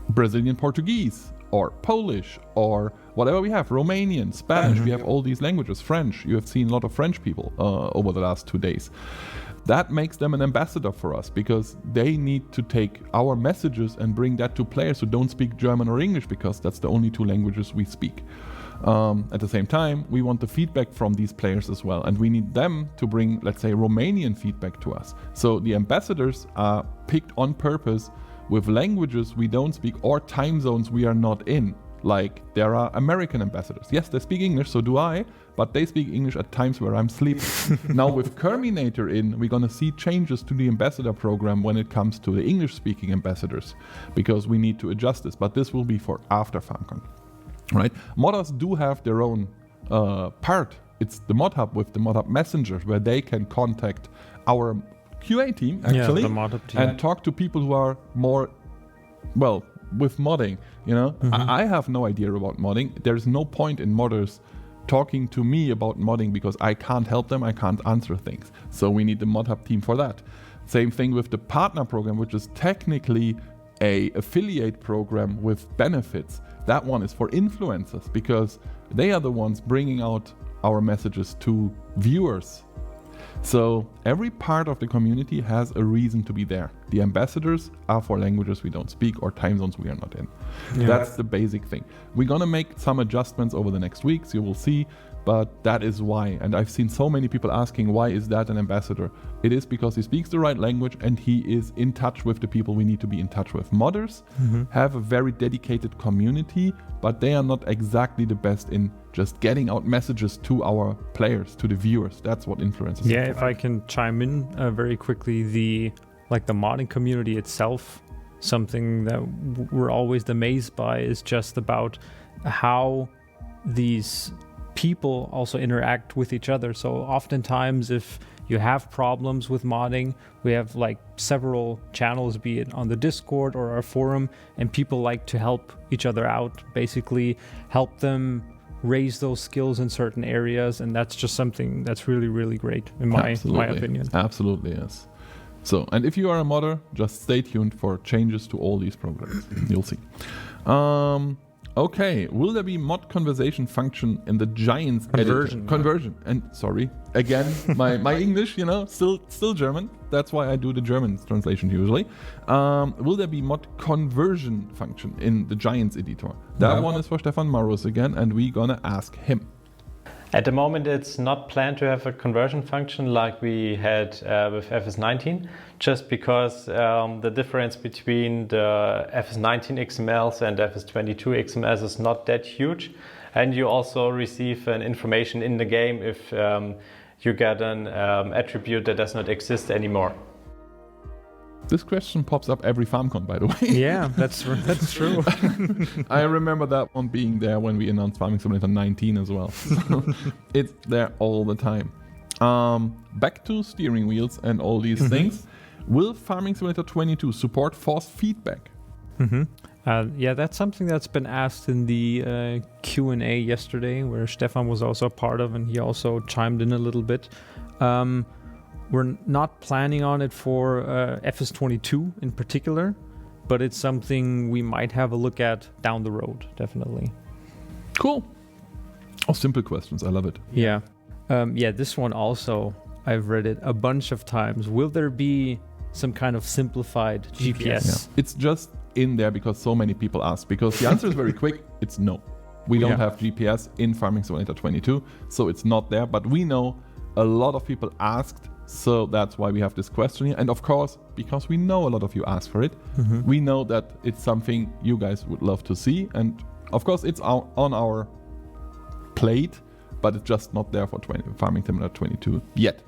Brazilian Portuguese, or Polish, or whatever we have, Romanian, Spanish, we have all these languages, French. You have seen a lot of French people over the last 2 days. That makes them an ambassador for us, because they need to take our messages and bring that to players who don't speak German or English, because that's the only 2 languages we speak. At the same time, we want the feedback from these players as well, and we need them to bring, let's say, Romanian feedback to us. So the ambassadors are picked on purpose with languages we don't speak or time zones we are not in. Like, there are American ambassadors. Yes, they speak English, so do I, but they speak English at times where I'm sleeping. Now with Kerminator in, we're gonna see changes to the ambassador program when it comes to the English-speaking ambassadors, because we need to adjust this, but this will be for after FarmCon. Right, modders do have their own part. It's the mod hub with the mod hub messenger, where they can contact our QA team actually, the mod hub team, and talk to people who are more, well, with modding. You know, I have no idea about modding. There's no point in modders talking to me about modding because I can't help them. I can't answer things. So we need the mod hub team for that. Same thing with the partner program, which is technically a affiliate program with benefits. That one is for influencers, because they are the ones bringing out our messages to viewers. So every part of the community has a reason to be there. The ambassadors are for languages we don't speak or time zones we are not in. Yeah. That's the basic thing. We're gonna make some adjustments over the next weeks, you will see, but that is why. And I've seen so many people asking, why is that an ambassador? It is because he speaks the right language and he is in touch with the people we need to be in touch with. Modders have a very dedicated community, but they are not exactly the best in just getting out messages to our players, to the viewers. That's what influencers. Yeah, if I can chime in very quickly, the modding community itself, something that we're always amazed by is just about how these people also interact with each other. So oftentimes if you have problems with modding, we have like several channels, be it on the Discord or our forum, and people like to help each other out, basically help them raise those skills in certain areas, and that's just something that's really, really great in my opinion. Absolutely, yes. So, and if you are a modder, just stay tuned for changes to all these programs. You'll see. Okay, will there be mod conversation function in the Giants editor? Conversion. And sorry, again, my English, still German. That's why I do the German translation usually. Will there be mod conversion function in the Giants editor? That one is for Stefan Marus again, and we're gonna ask him. At the moment, it's not planned to have a conversion function like we had with FS19, just because the difference between the FS19 XMLs and FS22 XMLs is not that huge. And you also receive an information in the game if you get an attribute that does not exist anymore. This question pops up every FarmCon, by the way. Yeah, that's true. I remember that one being there when we announced Farming Simulator 19 as well. So it's there all the time. Back to steering wheels and all these things. Will Farming Simulator 22 support force feedback? Yeah, that's something that's been asked in the Q&A yesterday, where Stefan was also a part of, and he also chimed in a little bit. We're not planning on it for FS22 in particular, but it's something we might have a look at down the road, definitely. Cool. Oh, simple questions. I love it. Yeah. Yeah, this one also, I've read it a bunch of times. Will there be some kind of simplified GPS? Yeah. It's just in there because so many people ask. Because the answer is very quick. It's no. We don't have GPS in Farming Simulator 22, so it's not there. But we know a lot of people asked, so that's why we have this question here. And of course, because we know a lot of you asked for it, we know that it's something you guys would love to see. And of course, it's on our plate, but it's just not there for Farming Simulator 22 yet.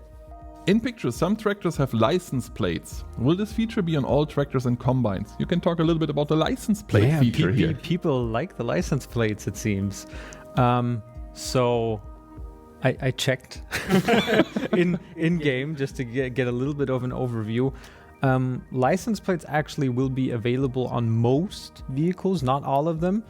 In pictures, some tractors have license plates. Will this feature be on all tractors and combines? You can talk a little bit about the license plate feature here. People like the license plates, it seems. So I checked in game just to get a little bit of an overview. License plates actually will be available on most vehicles, not all of them.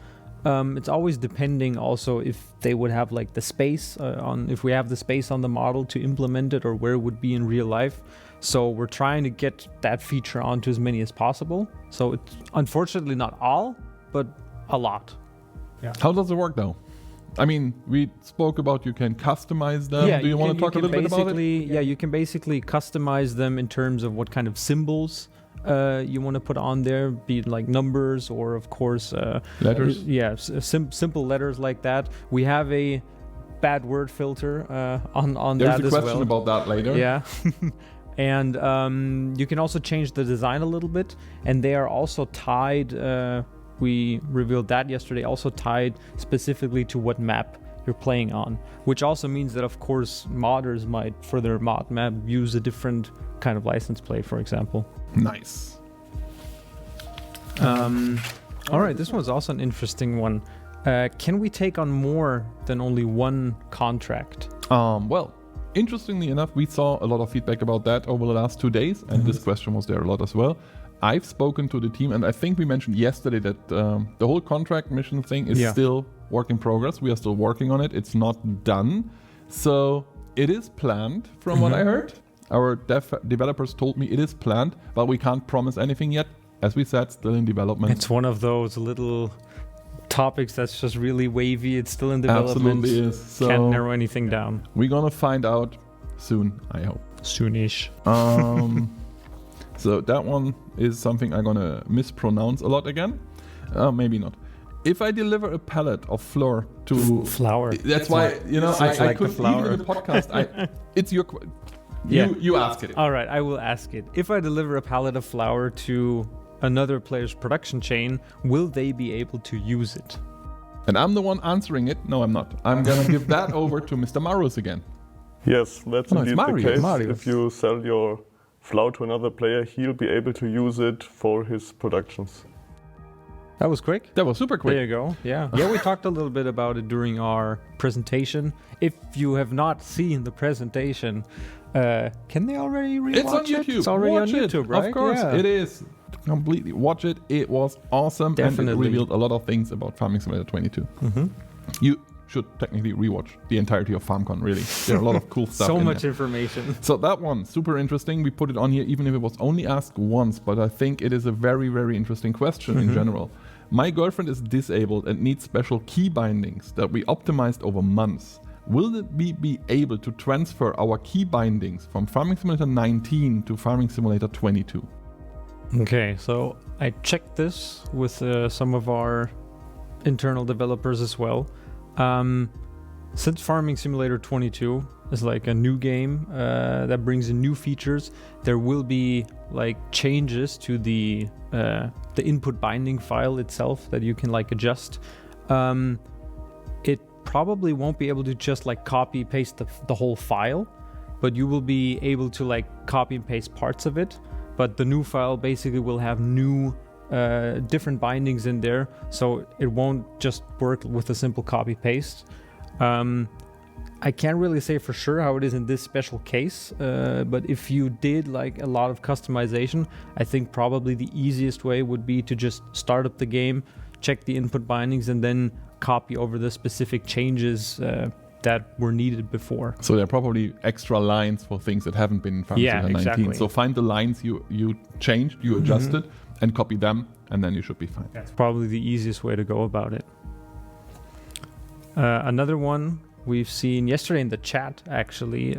It's always depending also if they would have like the space if we have the space on the model to implement it, or where it would be in real life. So we're trying to get that feature onto as many as possible. So it's unfortunately not all, but a lot. Yeah. How does it work though? I mean, we spoke about you can customize them. Yeah, do you want to talk a little bit about it? Yeah, you can basically customize them in terms of what kind of symbols you want to put on there, be it like numbers or, of course, letters. Yeah, simple letters like that. We have a bad word filter on that as well. There's a question about that later. Yeah. And you can also change the design a little bit, and they are also tied. We revealed that yesterday, also tied specifically to what map you're playing on, which also means that, of course, modders might, for their mod map, use a different kind of license plate, for example. Nice. All right, this one's also an interesting one. Can we take on more than only one contract? Well, interestingly enough, we saw a lot of feedback about that over the last 2 days, and this question was there a lot as well. I've spoken to the team, and I think we mentioned yesterday that the whole contract mission thing is still work in progress. We are still working on it. It's not done. So it is planned, from what I heard. Our developers told me it is planned, but we can't promise anything yet. As we said, still in development. It's one of those little topics that's just really wavy. It's still in development. Absolutely is. So can't narrow anything down. We're gonna find out soon, I hope. Soonish. So that one is something I'm gonna mispronounce a lot again. Maybe not. If I deliver a pallet of flour to flour, that's why I could even in the podcast. It's your. You ask it. All right, I will ask it. If I deliver a pallet of flour to another player's production chain, will they be able to use it? And I'm the one answering it. No, I'm not. I'm gonna give that over to Mr. Marius again. Yes, that's indeed the case. Marius. If you sell your flour to another player, he'll be able to use it for his productions. That was quick. That was super quick. There you go. Yeah. Yeah, we talked a little bit about it during our presentation. If you have not seen the presentation, can they already rewatch it? It's on YouTube. It's already Watch on YouTube, right? Of course, yeah. it is. Completely watch it. It was awesome. Definitely. And it revealed a lot of things about Farming Simulator 22. Mm-hmm. You should technically rewatch the entirety of FarmCon, really. There are a lot of cool stuff So in much there. information. So that one, super interesting. We put it on here, even if it was only asked once, but I think it is a very, very interesting question in general. My girlfriend is disabled and needs special key bindings that we optimized over months. Will we be able to transfer our key bindings from Farming Simulator 19 to Farming Simulator 22? Okay, so I checked this with some of our internal developers as well. Since Farming Simulator 22 is like a new game that brings in new features, there will be like changes to the input binding file itself that you can like adjust. It probably won't be able to just like copy paste the whole file, but you will be able to like copy and paste parts of it. But the new file basically will have new different bindings in there, so it won't just work with a simple copy paste. I can't really say for sure how it is in this special case, but if you did like a lot of customization, I think probably the easiest way would be to just start up the game, check the input bindings, and then copy over the specific changes that were needed before. So there are probably extra lines for things that haven't been in Farming Simulator 19. Exactly. So find the lines you changed, you adjusted, and copy them, and then you should be fine. That's probably the easiest way to go about it. Another one we've seen yesterday in the chat, actually.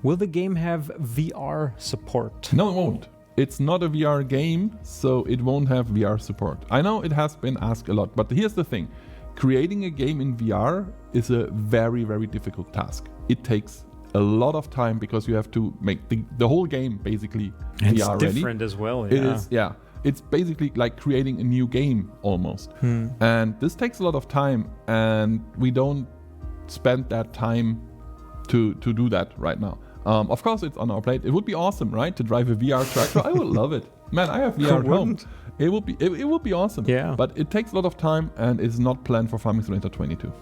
Will the game have VR support? No, it won't. It's not a VR game, so it won't have VR support. I know it has been asked a lot, but here's the thing. Creating a game in VR is a very, very difficult task. It takes a lot of time because you have to make the whole game basically and VR it's ready. Different as well. It is, yeah. It's basically like creating a new game almost. And this takes a lot of time, and we don't spend that time to do that right now. Of course, it's on our plate. It would be awesome, right? To drive a VR tractor. I would love it. Man, I have VR at home. It would be awesome. Yeah. But it takes a lot of time and is not planned for Farming Simulator 22.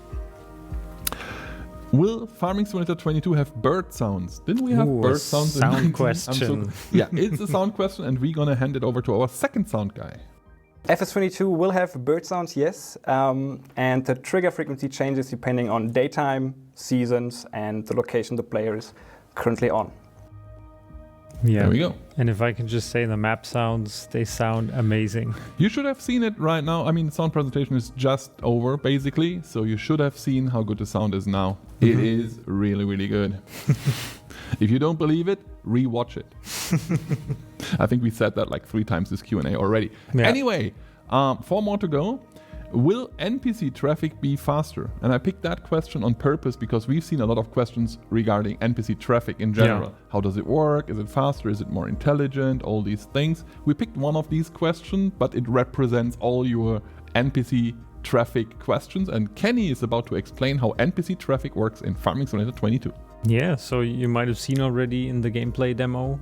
Will Farming Simulator 22 have bird sounds? Didn't we have bird sounds? Sound question. Yeah, it's a sound question, and we're gonna hand it over to our second sound guy. FS22 will have bird sounds, yes, and the trigger frequency changes depending on daytime, seasons, and the location the player is currently on. Yeah. There we go. And if I can just say the map sounds, they sound amazing. You should have seen it right now. I mean, the sound presentation is just over, basically, so you should have seen how good the sound is now. It is really, really good. If you don't believe it, re-watch it. I think we said that like 3 times this Q&A already. Yeah. Anyway, 4 more to go. Will NPC traffic be faster? And I picked that question on purpose because we've seen a lot of questions regarding NPC traffic in general. Yeah. How does it work? Is it faster? Is it more intelligent? All these things. We picked one of these questions, but it represents all your NPC traffic questions. And Kenny is about to explain how NPC traffic works in Farming Simulator 22. Yeah, so you might have seen already in the gameplay demo.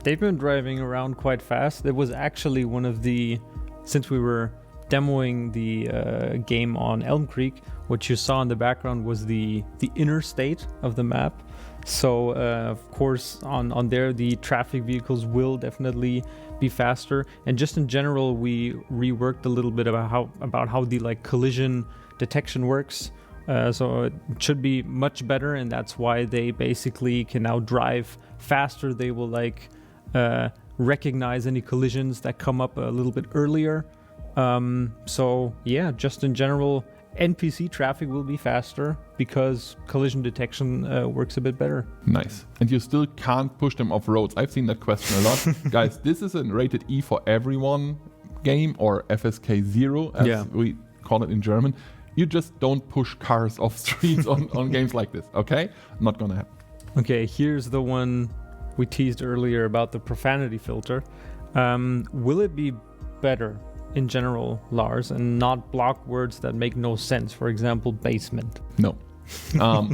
They've been driving around quite fast. It was actually one of the, since we were demoing the game on Elm Creek, what you saw in the background was the inner state of the map. So of course on there the traffic vehicles will definitely be faster, and just in general we reworked a little bit about how the like collision detection works. So it should be much better, and that's why they basically can now drive faster. They will like recognize any collisions that come up a little bit earlier. So yeah, just in general, NPC traffic will be faster because collision detection works a bit better. Nice. And you still can't push them off roads. I've seen that question a lot. Guys, this is a rated E for everyone game, or FSK 0 as we call it in German. You just don't push cars off streets on games like this, okay? Not gonna happen. Okay, here's the one we teased earlier about the profanity filter. Will it be better in general, Lars, and not block words that make no sense? For example, basement. No.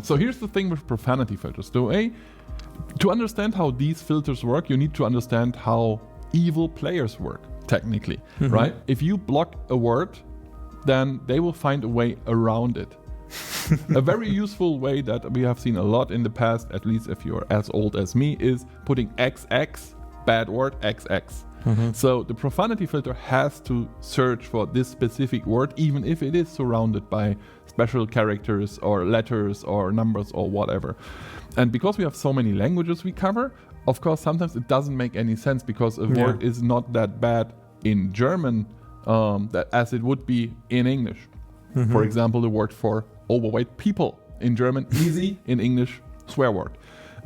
So here's the thing with profanity filters. To understand how these filters work, you need to understand how evil players work. technically, right? If you block a word, then they will find a way around it. A very useful way that we have seen a lot in the past, at least if you're as old as me, is putting XX, bad word, XX. So the profanity filter has to search for this specific word, even if it is surrounded by special characters or letters or numbers or whatever. And because we have so many languages we cover, of course, sometimes it doesn't make any sense because a word is not that bad in German as it would be in English. For example, the word for overweight people in German, easy, in English, swear word.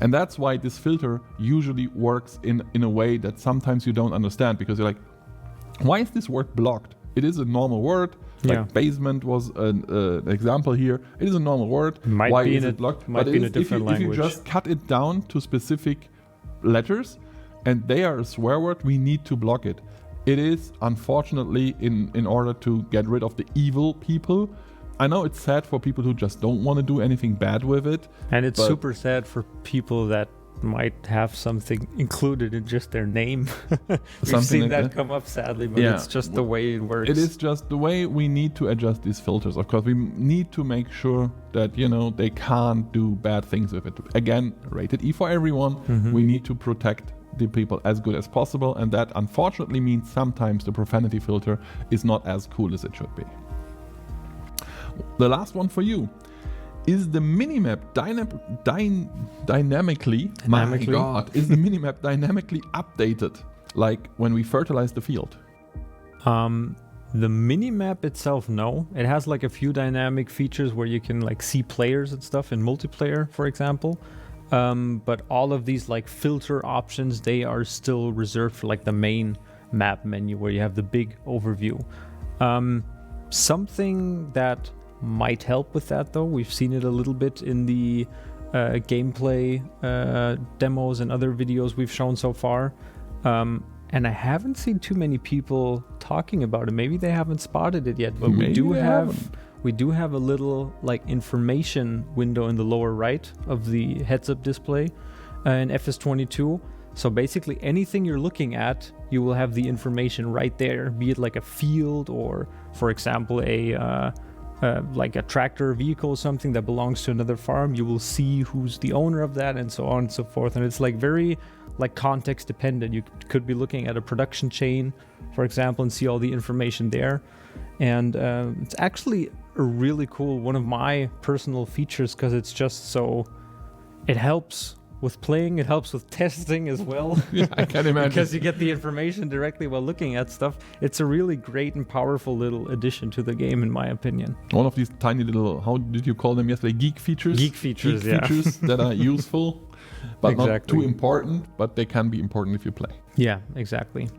And that's why this filter usually works in a way that sometimes you don't understand, because you're like, why is this word blocked? It is a normal word. Like basement was an example here. It is a normal word. Why is it blocked? Might be in a different language. If you just cut it down to specific letters and they are a swear word, we need to block it. It is, unfortunately, in order to get rid of the evil people. I know it's sad for people who just don't want to do anything bad with it. And it's super sad for people that might have something included in just their name. We've seen like that come up, sadly, but it's just the way it works. It is just the way we need to adjust these filters. Of course, we need to make sure that, they can't do bad things with it. Again, rated E for everyone. We need to protect the people as good as possible, and that unfortunately means sometimes the profanity filter is not as cool as it should be. The last one for you. Is the minimap dynamically? My God, is the minimap dynamically updated, like when we fertilize the field? The minimap itself, no. It has like a few dynamic features where you can like see players and stuff in multiplayer, for example. But all of these like filter options, they are still reserved for like the main map menu where you have the big overview. Something that might help with that, though, we've seen it a little bit in the gameplay demos and other videos we've shown so far, and I haven't seen too many people talking about it. Maybe they haven't spotted it yet, but we do have a little like information window in the lower right of the heads-up display in FS22. So basically anything you're looking at, you will have the information right there, be it like a field or, for example, like a tractor vehicle or something that belongs to another farm. You will see who's the owner of that and so on and so forth. And it's like very like context dependent. You could be looking at a production chain, for example, and see all the information there. And it's actually a really cool, one of my personal features, because it's just so, it helps with playing, it helps with testing as well. Yeah, I can imagine. Because you get the information directly while looking at stuff. It's a really great and powerful little addition to the game, in my opinion. One of these tiny little, how did you call them yesterday? Geek features? Geek features that are useful, but not too important, but they can be important if you play. Yeah, exactly.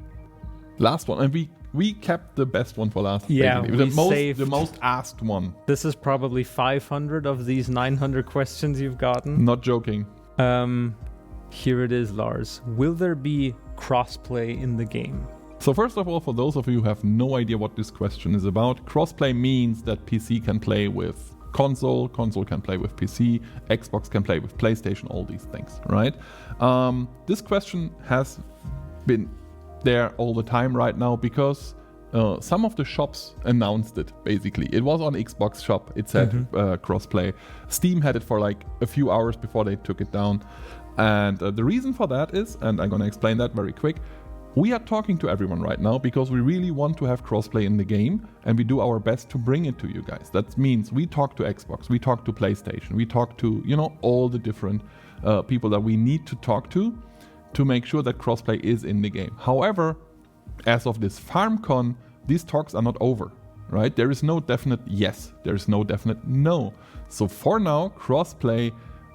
Last one, and we kept the best one for last. Yeah, the most asked one. This is probably 500 of these 900 questions you've gotten. Not joking. Here it is, Lars. Will there be crossplay in the game? So first of all, for those of you who have no idea what this question is about, crossplay means that PC can play with console can play with PC, Xbox can play with PlayStation, all these things, right? This question has been there all the time right now because some of the shops announced it, basically. It was on Xbox shop, it said crossplay. Steam had it for like a few hours before they took it down. And the reason for that is, and I'm gonna explain that very quick, we are talking to everyone right now because we really want to have crossplay in the game, and we do our best to bring it to you guys. That means we talk to Xbox, we talk to PlayStation, we talk to, all the different people that we need to talk to make sure that crossplay is in the game. However, as of this FarmCon, these talks are not over, right? There is no definite yes, there is no definite no. So for now, crossplay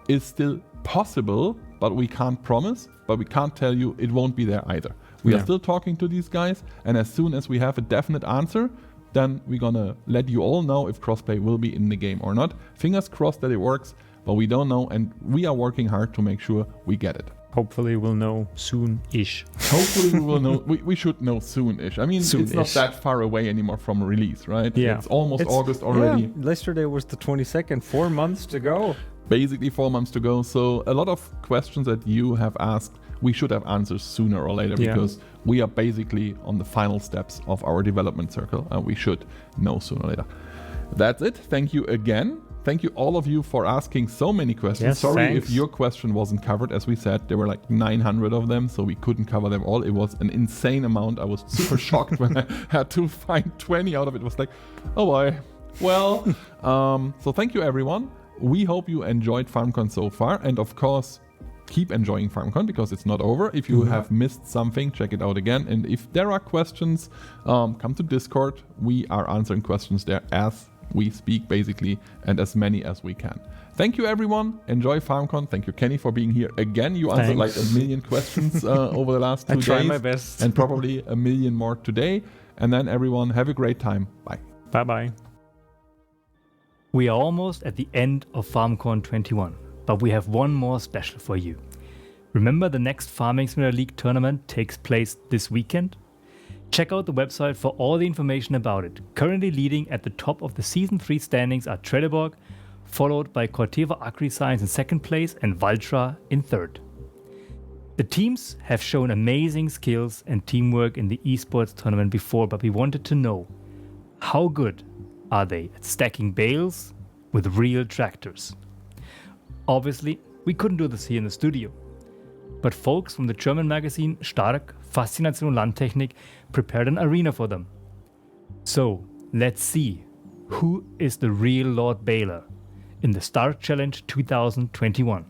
is still possible, but we can't promise, but we can't tell you it won't be there either. We are still talking to these guys, and as soon as we have a definite answer, then we're gonna let you all know if crossplay will be in the game or not. Fingers crossed that it works, but we don't know, and we are working hard to make sure we get it. Hopefully we'll know soon-ish. Hopefully we will know. We should know soon-ish. I mean, soon-ish. It's not that far away anymore from release, right? Yeah. It's almost August already. Yeah. Yesterday was the 22nd, 4 months to go. basically 4 months to go. So a lot of questions that you have asked, we should have answers sooner or later because we are basically on the final steps of our development circle and we should know sooner or later. That's it. Thank you again. Thank you all of you for asking so many questions. Yes, Sorry thanks. if your question wasn't covered. As we said, there were like 900 of them, so we couldn't cover them all. It was an insane amount. I was super shocked when I had to find 20 out of it. It was like, oh boy. Well, so thank you everyone. We hope you enjoyed FarmCon so far. And of course, keep enjoying FarmCon because it's not over. If you have missed something, check it out again. And if there are questions, come to Discord. We are answering questions there as we speak basically, and as many as we can. Thank you everyone. Enjoy FarmCon. Thank you Kenny for being here again. You answered like 1 million questions over the last 2 days. I try my best. And probably 1 million more today. And then everyone have a great time. Bye. Bye-bye. We are almost at the end of FarmCon 21, but we have one more special for you. Remember the next Farming Simulator League tournament takes place this weekend? Check out the website for all the information about it. Currently leading at the top of the Season 3 standings are Trelleborg, followed by Corteva AgriScience in second place and Valtra in third. The teams have shown amazing skills and teamwork in the esports tournament before, but we wanted to know, how good are they at stacking bales with real tractors? Obviously, we couldn't do this here in the studio. But folks from the German magazine Stark, Faszination Landtechnik prepared an arena for them. So, let's see, who is the real Lord Baler in the Stark Challenge 2021?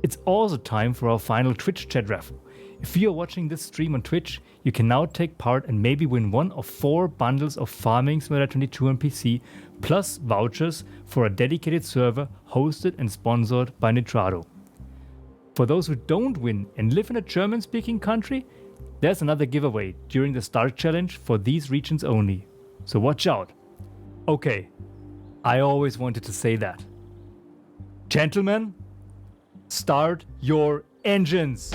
It's also time for our final Twitch chat raffle. If you are watching this stream on Twitch, you can now take part and maybe win one of 4 bundles of Farming Simulator 22 on PC, plus vouchers for a dedicated server hosted and sponsored by Nitrado. For those who don't win and live in a German-speaking country, there's another giveaway during the Start Challenge for these regions only. So watch out. Okay, I always wanted to say that. Gentlemen, start your engines!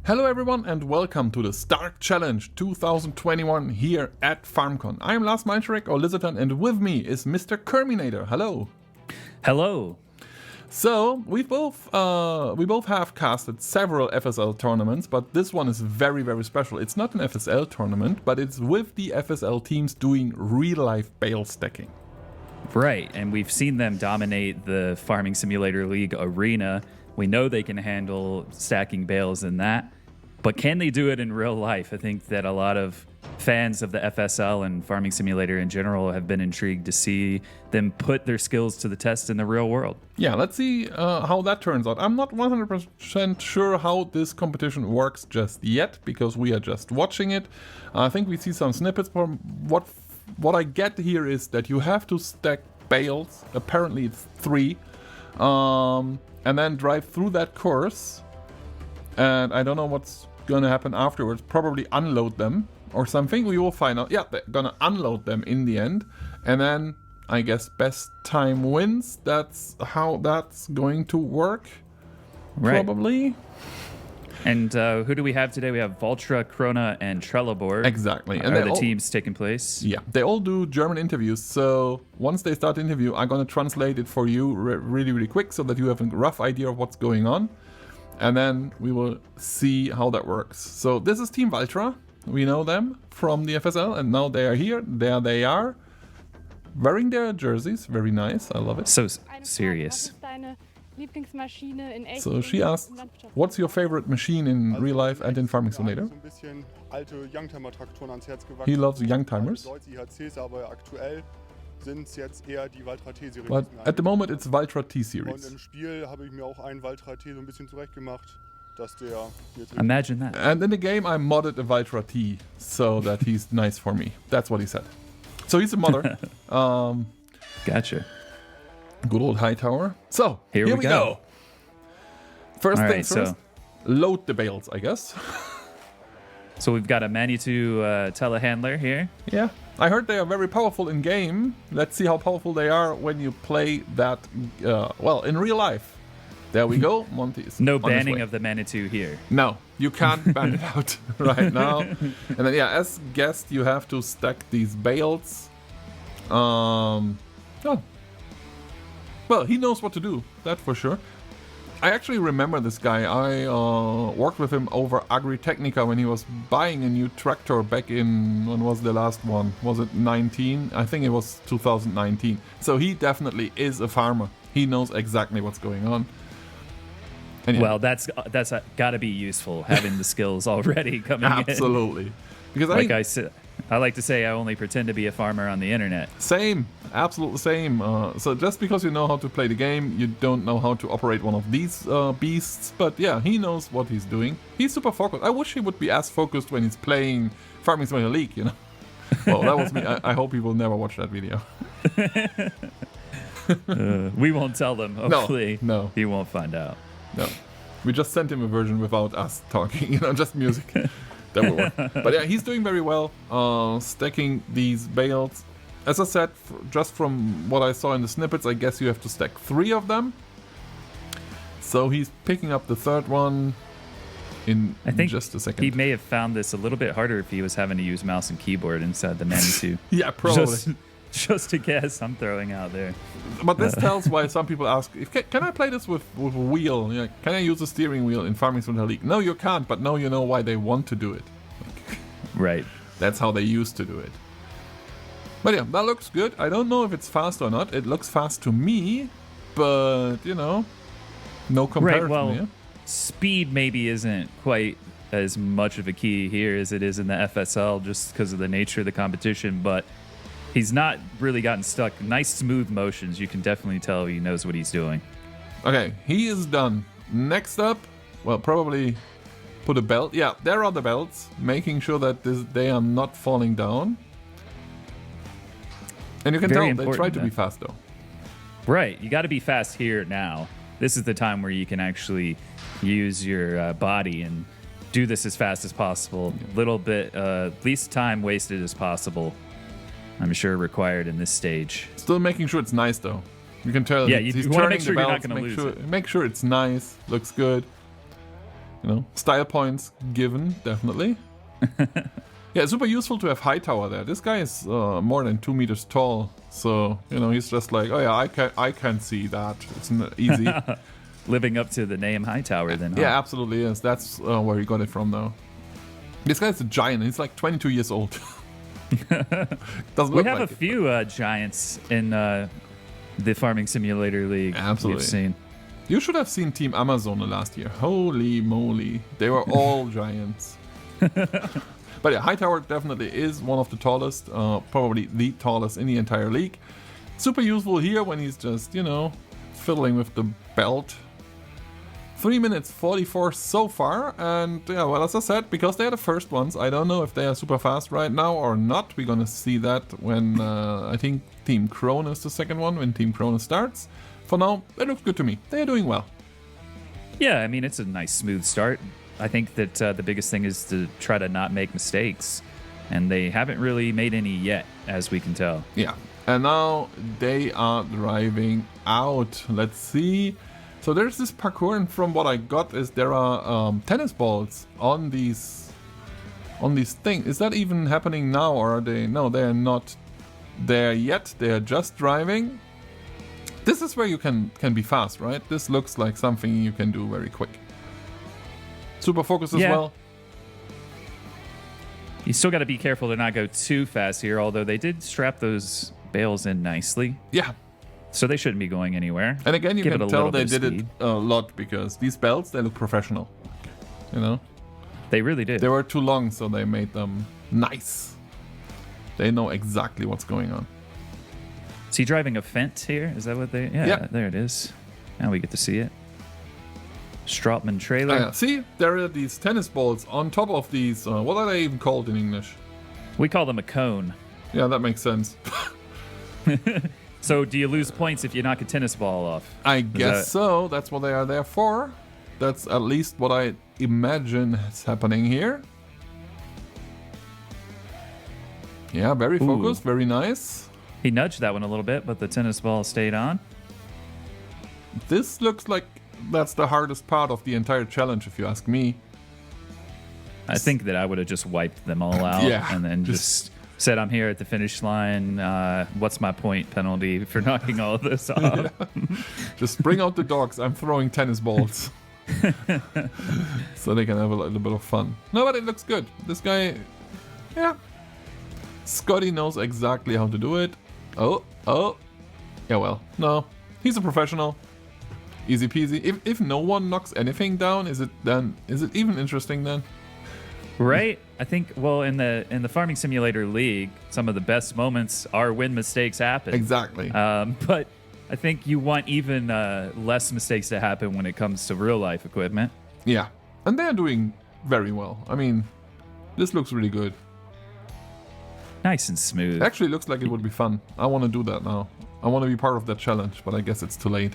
Hello everyone and welcome to the Stark Challenge 2021 here at FarmCon. I'm Lars Meinschreck or Lizardton, and with me is Mr. Kerminator. Hello. Hello. So we both have casted several FSL tournaments, but this one is very, very special. It's not an FSL tournament, but it's with the FSL teams doing real-life bale stacking. Right, and we've seen them dominate the Farming Simulator League arena. We know they can handle stacking bales in that. But can they do it in real life? I think that a lot of fans of the FSL and Farming Simulator in general have been intrigued to see them put their skills to the test in the real world. Yeah, let's see how that turns out. I'm not 100% sure how this competition works just yet, because we are just watching it. I think we see some snippets. From what I get here is that you have to stack bales, apparently it's 3, and then drive through that course. And I don't know what's gonna happen afterwards. Probably unload them or something. We will find out. Yeah, they're gonna unload them in the end. And then I guess best time wins. That's how that's going to work. Right. Probably. And who do we have today? We have Valtra, Krona, and Trelleborg. Exactly. And are the teams taking place? Yeah, they all do German interviews. So once they start the interview, I'm gonna translate it for you really, really quick so that you have a rough idea of what's going on. And then we will see how that works. So this is Team Valtra. We know them from the FSL, and now they are here. There they are, wearing their jerseys. Very nice. I love it. So serious. So she asked, what's your favorite machine in real life and in Farming Simulator? He loves Youngtimers. But at the moment it's Valtra T-Series. Imagine that. And in the game I modded a Valtra T so that he's nice for me. That's what he said. So he's a modder. Gotcha. Good old Hightower. So here we go. First All things first, load the bales, I guess. So we've got a Manitou telehandler here. Yeah. I heard they are very powerful in game. Let's see how powerful they are when you play that, well, in real life. There we go. Monty is No on his banning way. of the Manitou here. No, you can't ban it out right now. And then, yeah, as guest, you have to stack these bales. Oh. Well, he knows what to do, that for sure. I actually remember this guy. I worked with him over Agritechnica when he was buying a new tractor back in, when was the last one? Was it 19? I think it was 2019. So he definitely is a farmer. He knows exactly what's going on. And yeah, Well, that's got to be useful, having the skills already coming in. absolutely. Because Like I said, I like to say I only pretend to be a farmer on the internet. Same, absolutely same. So just because you know how to play the game, you don't know how to operate one of these beasts. But yeah, he knows what he's doing. He's super focused. I wish he would be as focused when he's playing Farming Simulator League, you know. Well, that was me. I hope he will never watch that video. We won't tell them. Hopefully, no. he won't find out. No, we just sent him a version without us talking, you know, just music. That will work. But yeah, he's doing very well, stacking these bales. As I said, just from what I saw in the snippets, I guess you have to stack 3 of them. So he's picking up the 3rd one in just a second. He may have found this a little bit harder if he was having to use mouse and keyboard inside the Manitou. Yeah, probably. Just a guess I'm throwing out there. But this tells why some people ask, can I play this with a wheel? Yeah, can I use a steering wheel in Farming Simulator League? No, you can't, but now you know why they want to do it. Right. That's how they used to do it. But yeah, that looks good. I don't know if it's fast or not. It looks fast to me, but, you know, no comparison. Right, well, yeah? speed maybe isn't quite as much of a key here as it is in the FSL just because of the nature of the competition, but he's not really gotten stuck. Nice smooth motions. You can definitely tell he knows what he's doing. Okay, he is done. Next up, well, probably put a belt. Yeah, there are the belts, making sure that they are not falling down. And you can Very tell they try important, to be fast though. Right. You got to be fast here now. This is the time where you can actually use your body and do this as fast as possible. Little bit, least time wasted as possible. I'm sure required in this stage. Still making sure it's nice though. You can tell. Yeah, he's you want to make turning sure the you're not belts, going to lose it. Make sure it's nice, looks good. You know, style points given, definitely. Yeah, super useful to have Hightower there. This guy is more than 2 meters tall, so you know he's just like, oh yeah, I can see that. It's easy. Living up to the name Hightower, then. Huh? Yeah, absolutely is. That's where he got it from, though. This guy's a giant. He's like 22 years old. Doesn't we look have like a few giants in the Farming Simulator League. Absolutely. We've seen. You should have seen Team Amazon last year. Holy moly. They were all giants. But yeah, Hightower definitely is one of the tallest, probably the tallest in the entire league. Super useful here when he's just, you know, fiddling with the belt. 3 minutes 44 so far, and yeah, well, as I said, because they're the first ones, I don't know if they are super fast right now or not. We're gonna see that when I think Team Krone is the second one, when Team Krone starts. For now, it looks good to me. They're doing well. Yeah, I mean, it's a nice, smooth start. I think that the biggest thing is to try to not make mistakes, and they haven't really made any yet, as we can tell. Yeah, and now they are driving out. Let's see. So there's this parkour, and from what I got is there are tennis balls on these things. Is that even happening now, or are they? No, they are not there yet. They are just driving. This is where you can be fast, right? This looks like something you can do very quick. Super focus as well. You still got to be careful to not go too fast here, although they did strap those bales in nicely. Yeah. So they shouldn't be going anywhere. And again, you can tell they did it a lot because these belts, they look professional. You know? They really did. They were too long, so they made them nice. They know exactly what's going on. Is he driving a Fent here? Is that what they... Yeah, there it is. Now we get to see it. Strautmann trailer. Yeah. See, there are these tennis balls on top of these. What are they even called in English? We call them a cone. Yeah, that makes sense. So do you lose points if you knock a tennis ball off? I guess so. That's what they are there for. That's at least what I imagine is happening here. Yeah, very focused, very nice. He nudged that one a little bit, but the tennis ball stayed on. This looks like that's the hardest part of the entire challenge, if you ask me. I think that I would have just wiped them all out and then just said, I'm here at the finish line. What's my point penalty for knocking all of this off? Just bring out the dogs. I'm throwing tennis balls. So they can have a little bit of fun. No, but it looks good. This guy, Scotty knows exactly how to do it. Oh. Yeah, well, no. He's a professional. Easy peasy. If no one knocks anything down, is it even interesting then? Right? I think, well, in the Farming Simulator League, some of the best moments are when mistakes happen. Exactly. But I think you want even less mistakes to happen when it comes to real life equipment. Yeah. And they're doing very well. I mean, this looks really good. Nice and smooth. Actually, looks like it would be fun. I want to do that now. I want to be part of that challenge, but I guess it's too late.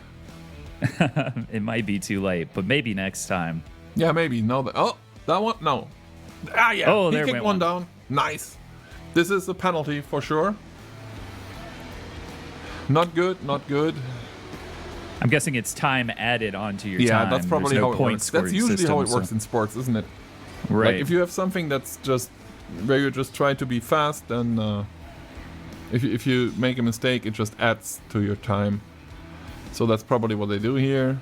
It might be too late, but maybe next time. Yeah, maybe. No, that one? No. Ah, yeah. Oh, he there kicked went one down. Nice. This is a penalty for sure. Not good, not good. I'm guessing it's time added onto your time. Yeah, that's probably how it works. That's usually how it works in sports, isn't it? Right. Like if you have something that's just where you just try to be fast, then if you make a mistake, it just adds to your time. So that's probably what they do here.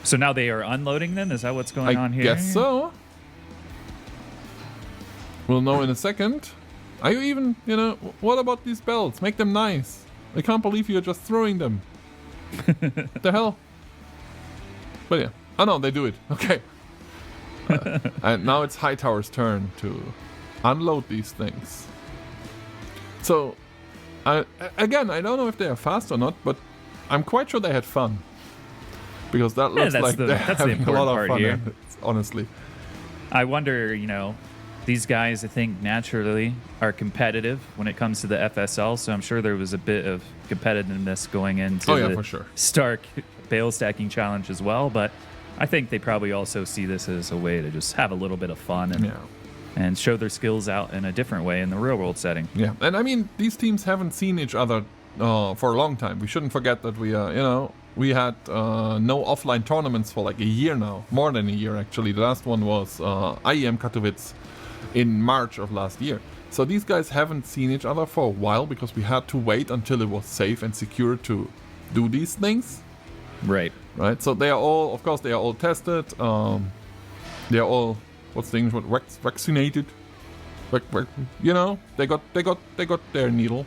So now they are unloading them? Is that what's going on here? I guess so. We'll know in a second. Are you even, what about these belts? Make them nice. I can't believe you're just throwing them. The hell? But yeah. Oh no, they do it. Okay. And now it's Hightower's turn to unload these things. So, again, I don't know if they are fast or not, but I'm quite sure they had fun. Because that looks like they're having a lot of fun here. Honestly. I wonder, these guys, I think, naturally are competitive when it comes to the FSL, so I'm sure there was a bit of competitiveness going into the for sure. Stark bale stacking challenge as well, but I think they probably also see this as a way to just have a little bit of fun and show their skills out in a different way in the real world setting. Yeah, and I mean, these teams haven't seen each other for a long time. We shouldn't forget that we had no offline tournaments for like a year now, more than a year actually. The last one was IEM Katowice in March of last year. So these guys haven't seen each other for a while because we had to wait until it was safe and secure to do these things. Right. So they are all, of course, they are all tested. They are all, what's the English word? Vaccinated. They got their needle.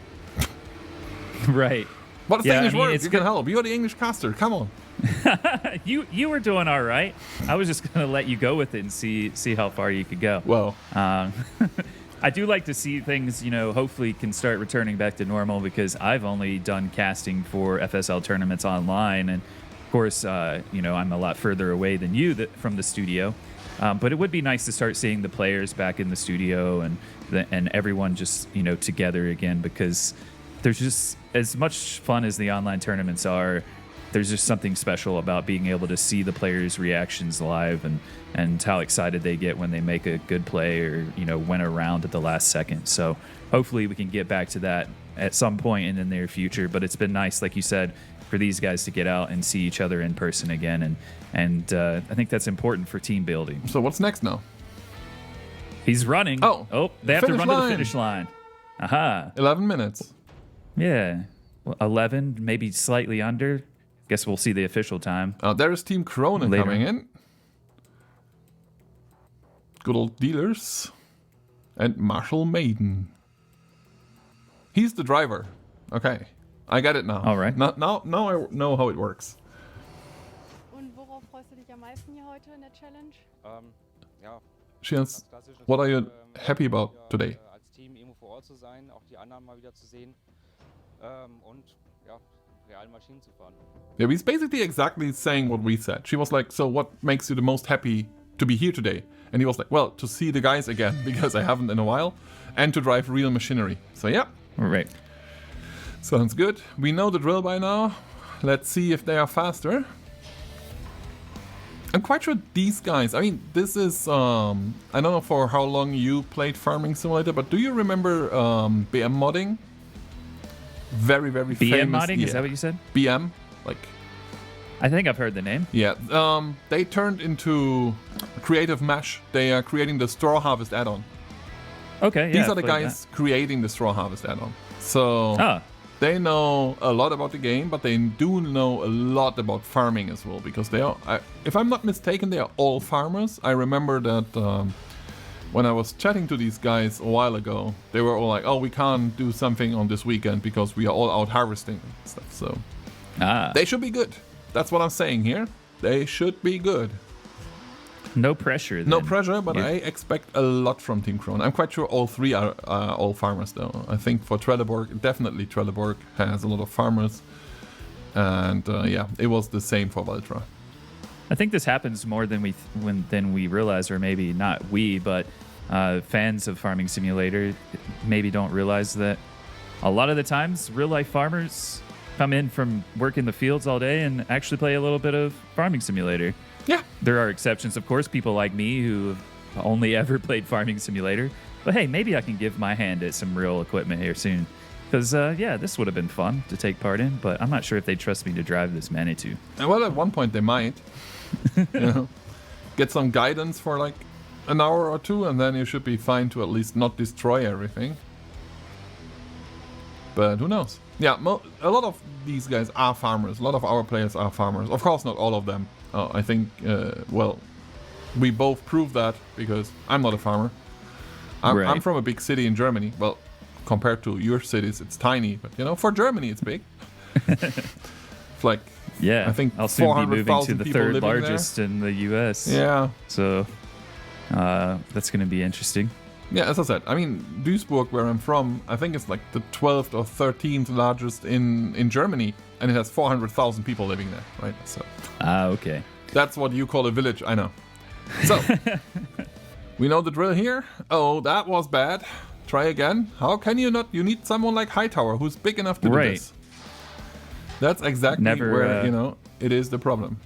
Right. What's the English word? You can help. You're the English caster. Come on. You were doing all right. I was just gonna let you go with it and see how far you could go. Well, I do like to see things, hopefully can start returning back to normal because I've only done casting for FSL tournaments online, and of course, I'm a lot further away than you from the studio. But it would be nice to start seeing the players back in the studio and everyone just together again, because there's just, as much fun as the online tournaments are, there's just something special about being able to see the players' reactions live and how excited they get when they make a good play or win a round at the last second. So hopefully we can get back to that at some point in the near future. But it's been nice, like you said, for these guys to get out and see each other in person again, and I think that's important for team building. So what's next now? He's running. Oh, they have to run to the finish line. Aha. 11 minutes. Yeah. Well, 11, maybe slightly under. Guess we'll see the official time. There is Team Cronin coming in. Good old dealers. And Marshall Maiden. He's the driver. Okay. I get it now. All right. Now I know how it works. Chance, what are you happy about today? Yeah, he's basically exactly saying what we said. She was like, so what makes you the most happy to be here today? And he was like, well, to see the guys again, because I haven't in a while, and to drive real machinery. So yeah. Right. Sounds good. We know the drill by now. Let's see if they are faster. I'm quite sure these guys, I mean, this is, I don't know for how long you played Farming Simulator, but do you remember BM modding? Very, very BM famous. modding? Yeah. Is that what you said? BM, like I think I've heard the name. Yeah, they turned into Creative Mesh. They are creating the Straw Harvest add-on. Okay, yeah. These are the guys creating the Straw Harvest add-on. So they know a lot about the game, but they do know a lot about farming as well, because they are, if I'm not mistaken, they are all farmers. I remember that when I was chatting to these guys a while ago, they were all like, oh, we can't do something on this weekend because we are all out harvesting and stuff. So they should be good. That's what I'm saying here. They should be good. No pressure, then. No pressure, but I expect a lot from Team Krone. I'm quite sure all three are all farmers, though. I think for Trelleborg, definitely Trelleborg has a lot of farmers. And yeah, it was the same for Valtra. I think this happens more than we realize, or maybe not we, but fans of Farming Simulator maybe don't realize that a lot of the times real-life farmers come in from work in the fields all day and actually play a little bit of Farming Simulator. Yeah. There are exceptions, of course, people like me who have only ever played Farming Simulator. But hey, maybe I can give my hand at some real equipment here soon. Because, yeah, this would have been fun to take part in, but I'm not sure if they trust me to drive this Manitou. Well, at one point they might. You know, get some guidance for like an hour or two, and then you should be fine to at least not destroy everything. But who knows? Yeah, a lot of these guys are farmers. A lot of our players are farmers. Of course, not all of them. I think, well, we both prove that because I'm not a farmer. I'm from a big city in Germany. Well, compared to your cities, it's tiny. But, you know, for Germany, it's big. It's like, yeah, I think I'll soon be moving to the third living largest there. in the U.S. Yeah. So that's going to be interesting. Yeah, as I said, I mean, Duisburg, where I'm from, I think it's like the 12th or 13th largest in Germany, and it has 400,000 people living there, right? So. Okay. That's what you call a village, I know. So, we know the drill here. Oh, that was bad. Try again. How can you not? You need someone like Hightower who's big enough to do this. That's exactly where, you know, it is the problem.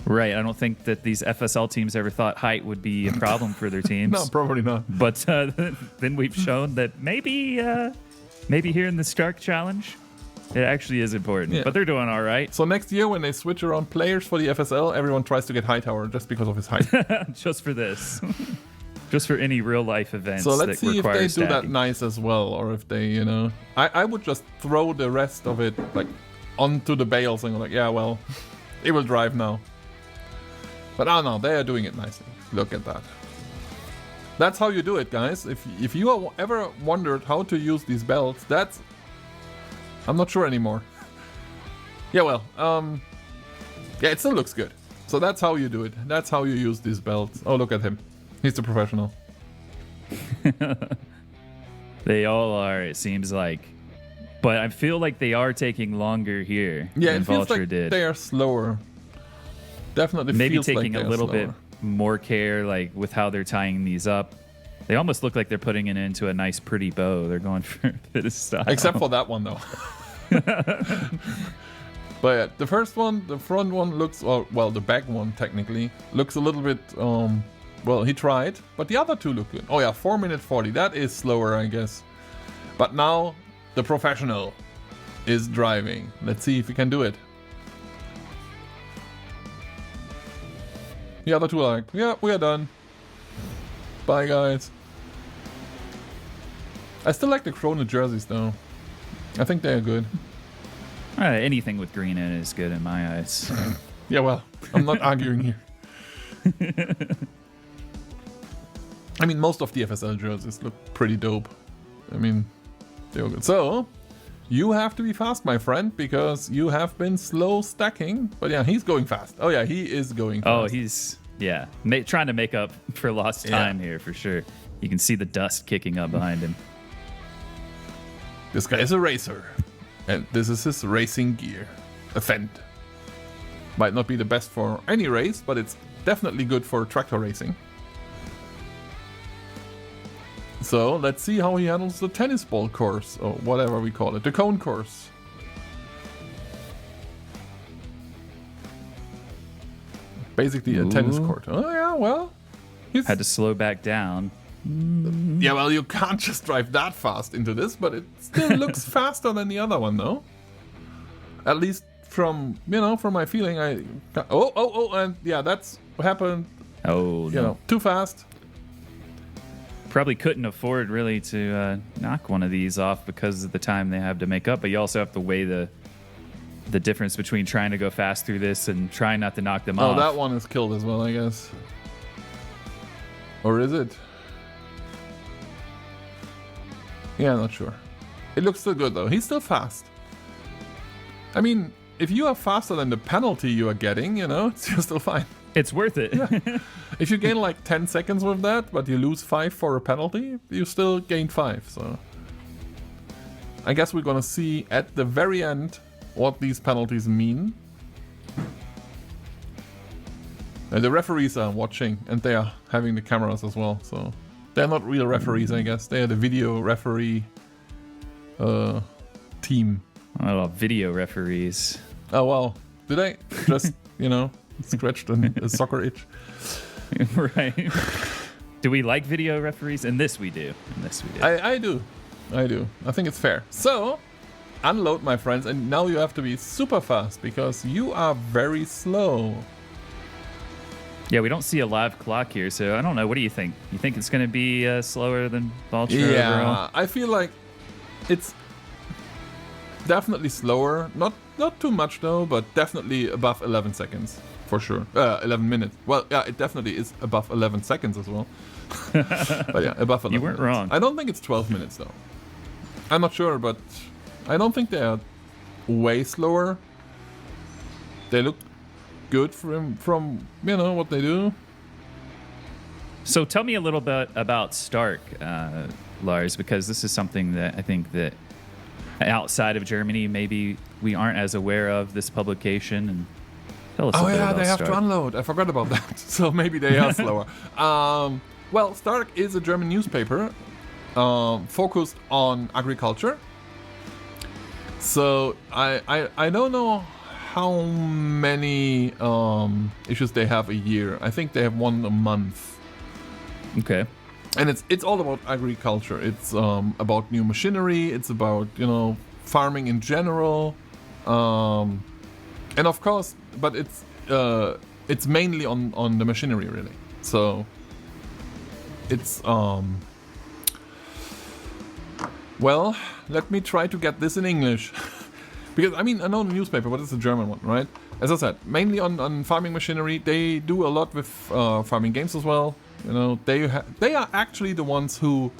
Right. I don't think that these FSL teams ever thought height would be a problem for their teams. No, probably not. But then we've shown that maybe here in the Stark Challenge, it actually is important. Yeah. But they're doing all right. So next year when they switch around players for the FSL, everyone tries to get Hightower just because of his height. Just for this. Just for any real life events. So let's see if they stacking. do that nice as well, or if they, you know, I would just throw the rest of it like onto the bales and go like, yeah, well, it will drive now. But oh no, they are doing it nicely. Look at that. That's how you do it, guys. If you ever wondered how to use these belts, that's... I'm not sure anymore. Yeah, well, yeah, it still looks good. So that's how you do it. That's how you use these belts. Oh, look at him. He's the professional. They all are, it seems like. But I feel like they are taking longer here than it feels like did. They are slower. Definitely maybe feels taking like a little slower. bit more care, like with how they're tying these up. They almost look like they're putting it into a nice, pretty bow. They're going for a bit of style. Except for that one, though. But yeah, the first one, the front one looks, well, the back one technically looks a little bit. Well, he tried, but the other two look good. Oh yeah, 4 minute 40. That is slower, I guess. But now the professional is driving. Let's see if he can do it. The other two are like, yeah, we are done. Bye, guys. I still like the Krone jerseys, though. I think they are good. Anything with green in it is good in my eyes. Yeah, well, I'm not arguing here. I mean, most of the FSL jerseys look pretty dope. I mean, they're good. So, you have to be fast, my friend, because you have been slow stacking. But yeah, he's going fast. Oh yeah, he is going fast. Oh, he's, yeah, trying to make up for lost time here for sure. You can see the dust kicking up behind him. This guy is a racer. And this is his racing gear. A Fend. Might not be the best for any race, but it's definitely good for tractor racing. So let's see how he handles the tennis ball course, or whatever we call it, the cone course. Basically a tennis court. Oh yeah, well, he's had to slow back down. Yeah, well, you can't just drive that fast into this, but it still looks faster than the other one, though. At least from my feeling, and yeah, that's what happened. Oh, no. Too fast. Probably couldn't afford really to knock one of these off because of the time they have to make up. But you also have to weigh the difference between trying to go fast through this and trying not to knock them off. Oh, that one is killed as well, I guess. Or is it? Yeah, not sure. It looks still good though. He's still fast. I mean, if you are faster than the penalty you are getting, you're still fine. It's worth it. Yeah. If you gain like 10 seconds with that, but you lose 5 for a penalty, you still gain 5. So I guess we're gonna see at the very end what these penalties mean. And the referees are watching, and they are having the cameras as well. So they're not real referees, I guess. They are the video referee team. Oh, video referees. Oh well, did I just scratched a soccer itch? Right. Do we like video referees? In this we do. I do. I think it's fair. So unload, my friends, and now you have to be super fast because you are very slow. Yeah, we don't see a live clock here, so I don't know. What do you think? You think it's going to be slower than Vulture overall? I feel like it's definitely slower. Not too much though, but definitely above 11 seconds for sure. 11 minutes. Well, yeah, it definitely is above 11 seconds as well. But yeah, above 11. You weren't wrong. I don't think it's 12 minutes though. I'm not sure, but I don't think they are way slower. They look good from what they do. So tell me a little bit about Stark, Lars, because this is something that I think that outside of Germany maybe we aren't as aware of this publication. And tell us a bit about they have Stark. to unload. I forgot about that. So maybe they are slower. Well, Stark is a German newspaper focused on agriculture. So I don't know how many issues they have a year. I think they have one a month. Okay. And it's all about agriculture. It's about new machinery. It's about farming in general, and of course, but it's mainly on the machinery really. So it's well, let me try to get this in English. Because, I know the newspaper, but it's a German one, right? As I said, mainly on farming machinery. They do a lot with farming games as well. They are actually the ones who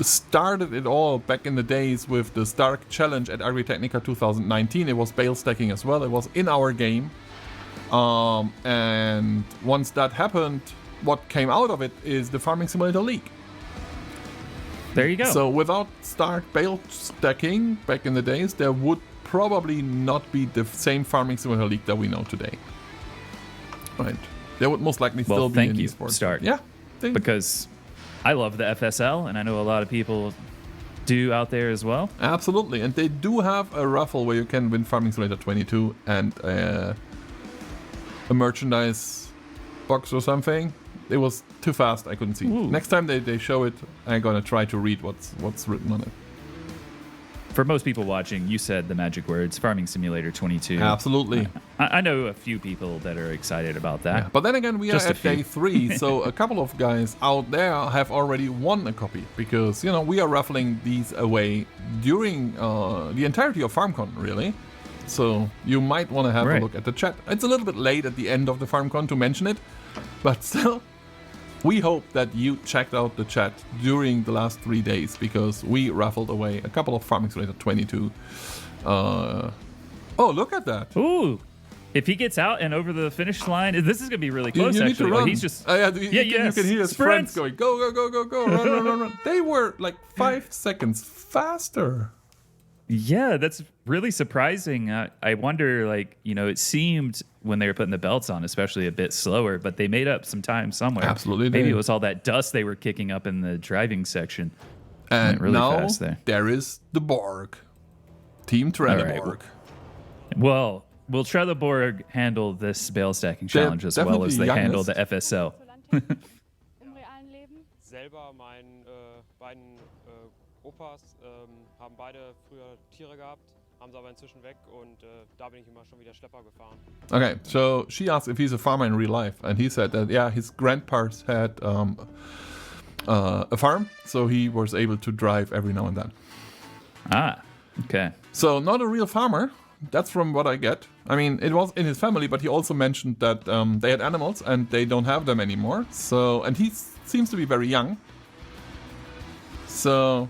started it all back in the days with the Stark Challenge at Agritechnica 2019. It was bale stacking as well. It was in our game. And once that happened, what came out of it is the Farming Simulator League. There you go. So without Stark bale stacking back in the days, there would probably not be the same Farming Simulator League that we know today. Right. There would most likely still be an esports. Stark. Yeah. Because I love the FSL, and I know a lot of people do out there as well. Absolutely. And they do have a raffle where you can win Farming Simulator 22 and a merchandise box or something. It was too fast, I couldn't see. Ooh. Next time they show it, I'm gonna try to read what's written on it. For most people watching, you said the magic words, Farming Simulator 22. Absolutely. I know a few people that are excited about that. Yeah, but then again, we Just are a at few. day 3, so a couple of guys out there have already won a copy. Because, we are raffling these away during the entirety of FarmCon, really. So you might want to have a look at the chat. It's a little bit late at the end of the FarmCon to mention it, but still... We hope that you checked out the chat during the last 3 days because we raffled away a couple of Farming Simulator 22. Oh, look at that. Ooh. If he gets out and over the finish line, this is going to be really close, you need actually. to run. He's just... You can hear his friends going, go, run. They were like 5 seconds faster. Yeah, that's really surprising. I wonder, it seemed when they were putting the belts on, especially a bit slower, but they made up some time somewhere. Absolutely. Maybe it was all that dust they were kicking up in the driving section. And really now fast there is the Borg. Team Trelleborg. Well, will Trelleborg handle this bale stacking challenge as well as they handle the FSL? Selber, meine beiden Opas haben beide früher Tiere gehabt Okay, so she asked if he's a farmer in real life, and he said that yeah, his grandparents had a farm, so he was able to drive every now and then. Ah, okay. So not a real farmer. That's from what I get. I mean, it was in his family, but he also mentioned that they had animals and they don't have them anymore. So, and he seems to be very young. So,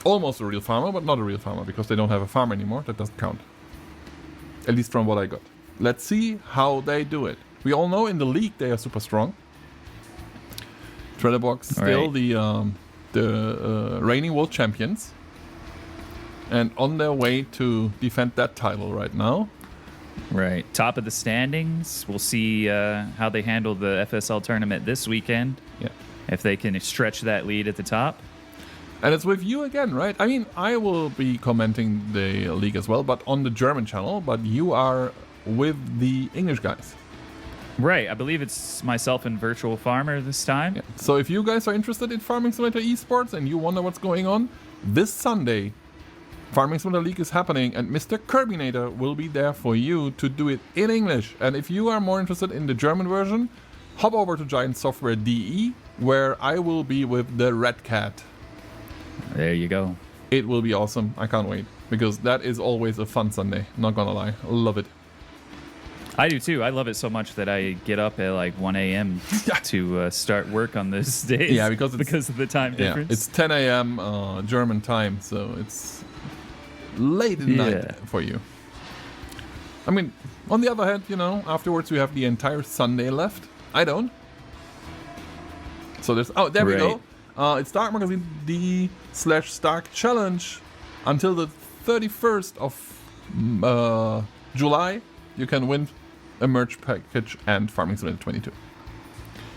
almost a real farmer, but not a real farmer because they don't have a farm anymore. That doesn't count. At least from what I got. Let's see how they do it. We all know in the league they are super strong. Trelleborg still Right. the reigning world champions. And on their way to defend that title right now. Right. Top of the standings. We'll see how they handle the FSL tournament this weekend. Yeah. If they can stretch that lead at the top. And it's with you again, right? I mean, I will be commenting the league as well, but on the German channel. But you are with the English guys. Right. I believe it's myself and Virtual Farmer this time. Yeah. So if you guys are interested in Farming Simulator esports and you wonder what's going on, this Sunday, Farming Simulator League is happening, and Mr. Kirbinator will be there for you to do it in English. And if you are more interested in the German version, hop over to Giant Software DE, where I will be with the Red Cat. There you go. It will be awesome. I can't wait, because that is always a fun Sunday. Not gonna lie. Love it. I do too. I love it so much that I get up at like 1 a.m. to start work on those days. Yeah, because of the time difference. It's 10 a.m. German time, so it's late at night for you. I mean, on the other hand, you know, afterwards we have the entire Sunday left. I don't. So there's there we go. It's Dark Magazine D/Stark Challenge until the 31st of July. You can win a merch package and Farming Simulator 22.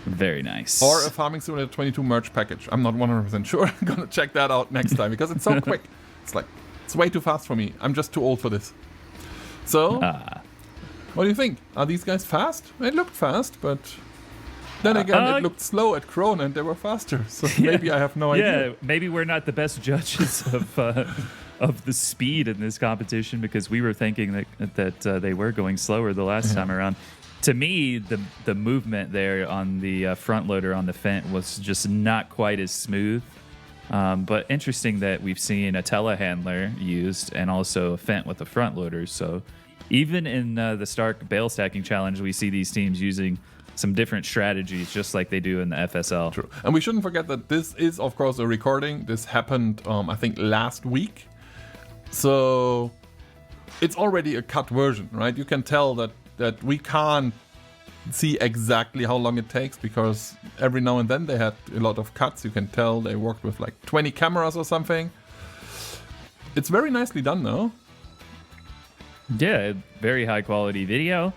Very nice. Or a Farming Simulator 22 merch package. I'm not 100% sure. I'm gonna check that out next time because it's so quick. It's way too fast for me. I'm just too old for this. So, what do you think? Are these guys fast? It looked fast, but then again, it looked slow at Krone and they were faster. So maybe I have no idea. Yeah, maybe we're not the best judges of the speed in this competition because we were thinking that they were going slower the last time around. To me, the movement there on the front loader on the Fent was just not quite as smooth. But interesting that we've seen a telehandler used and also a Fent with a front loader. So even in the Stark Bale Stacking Challenge, we see these teams using some different strategies just like they do in the FSL. True. And we shouldn't forget that this is, of course, a recording. This happened, I think, last week. So it's already a cut version, right? You can tell that we can't see exactly how long it takes because every now and then they had a lot of cuts. You can tell they worked with like 20 cameras or something. It's very nicely done though. Yeah, very high quality video.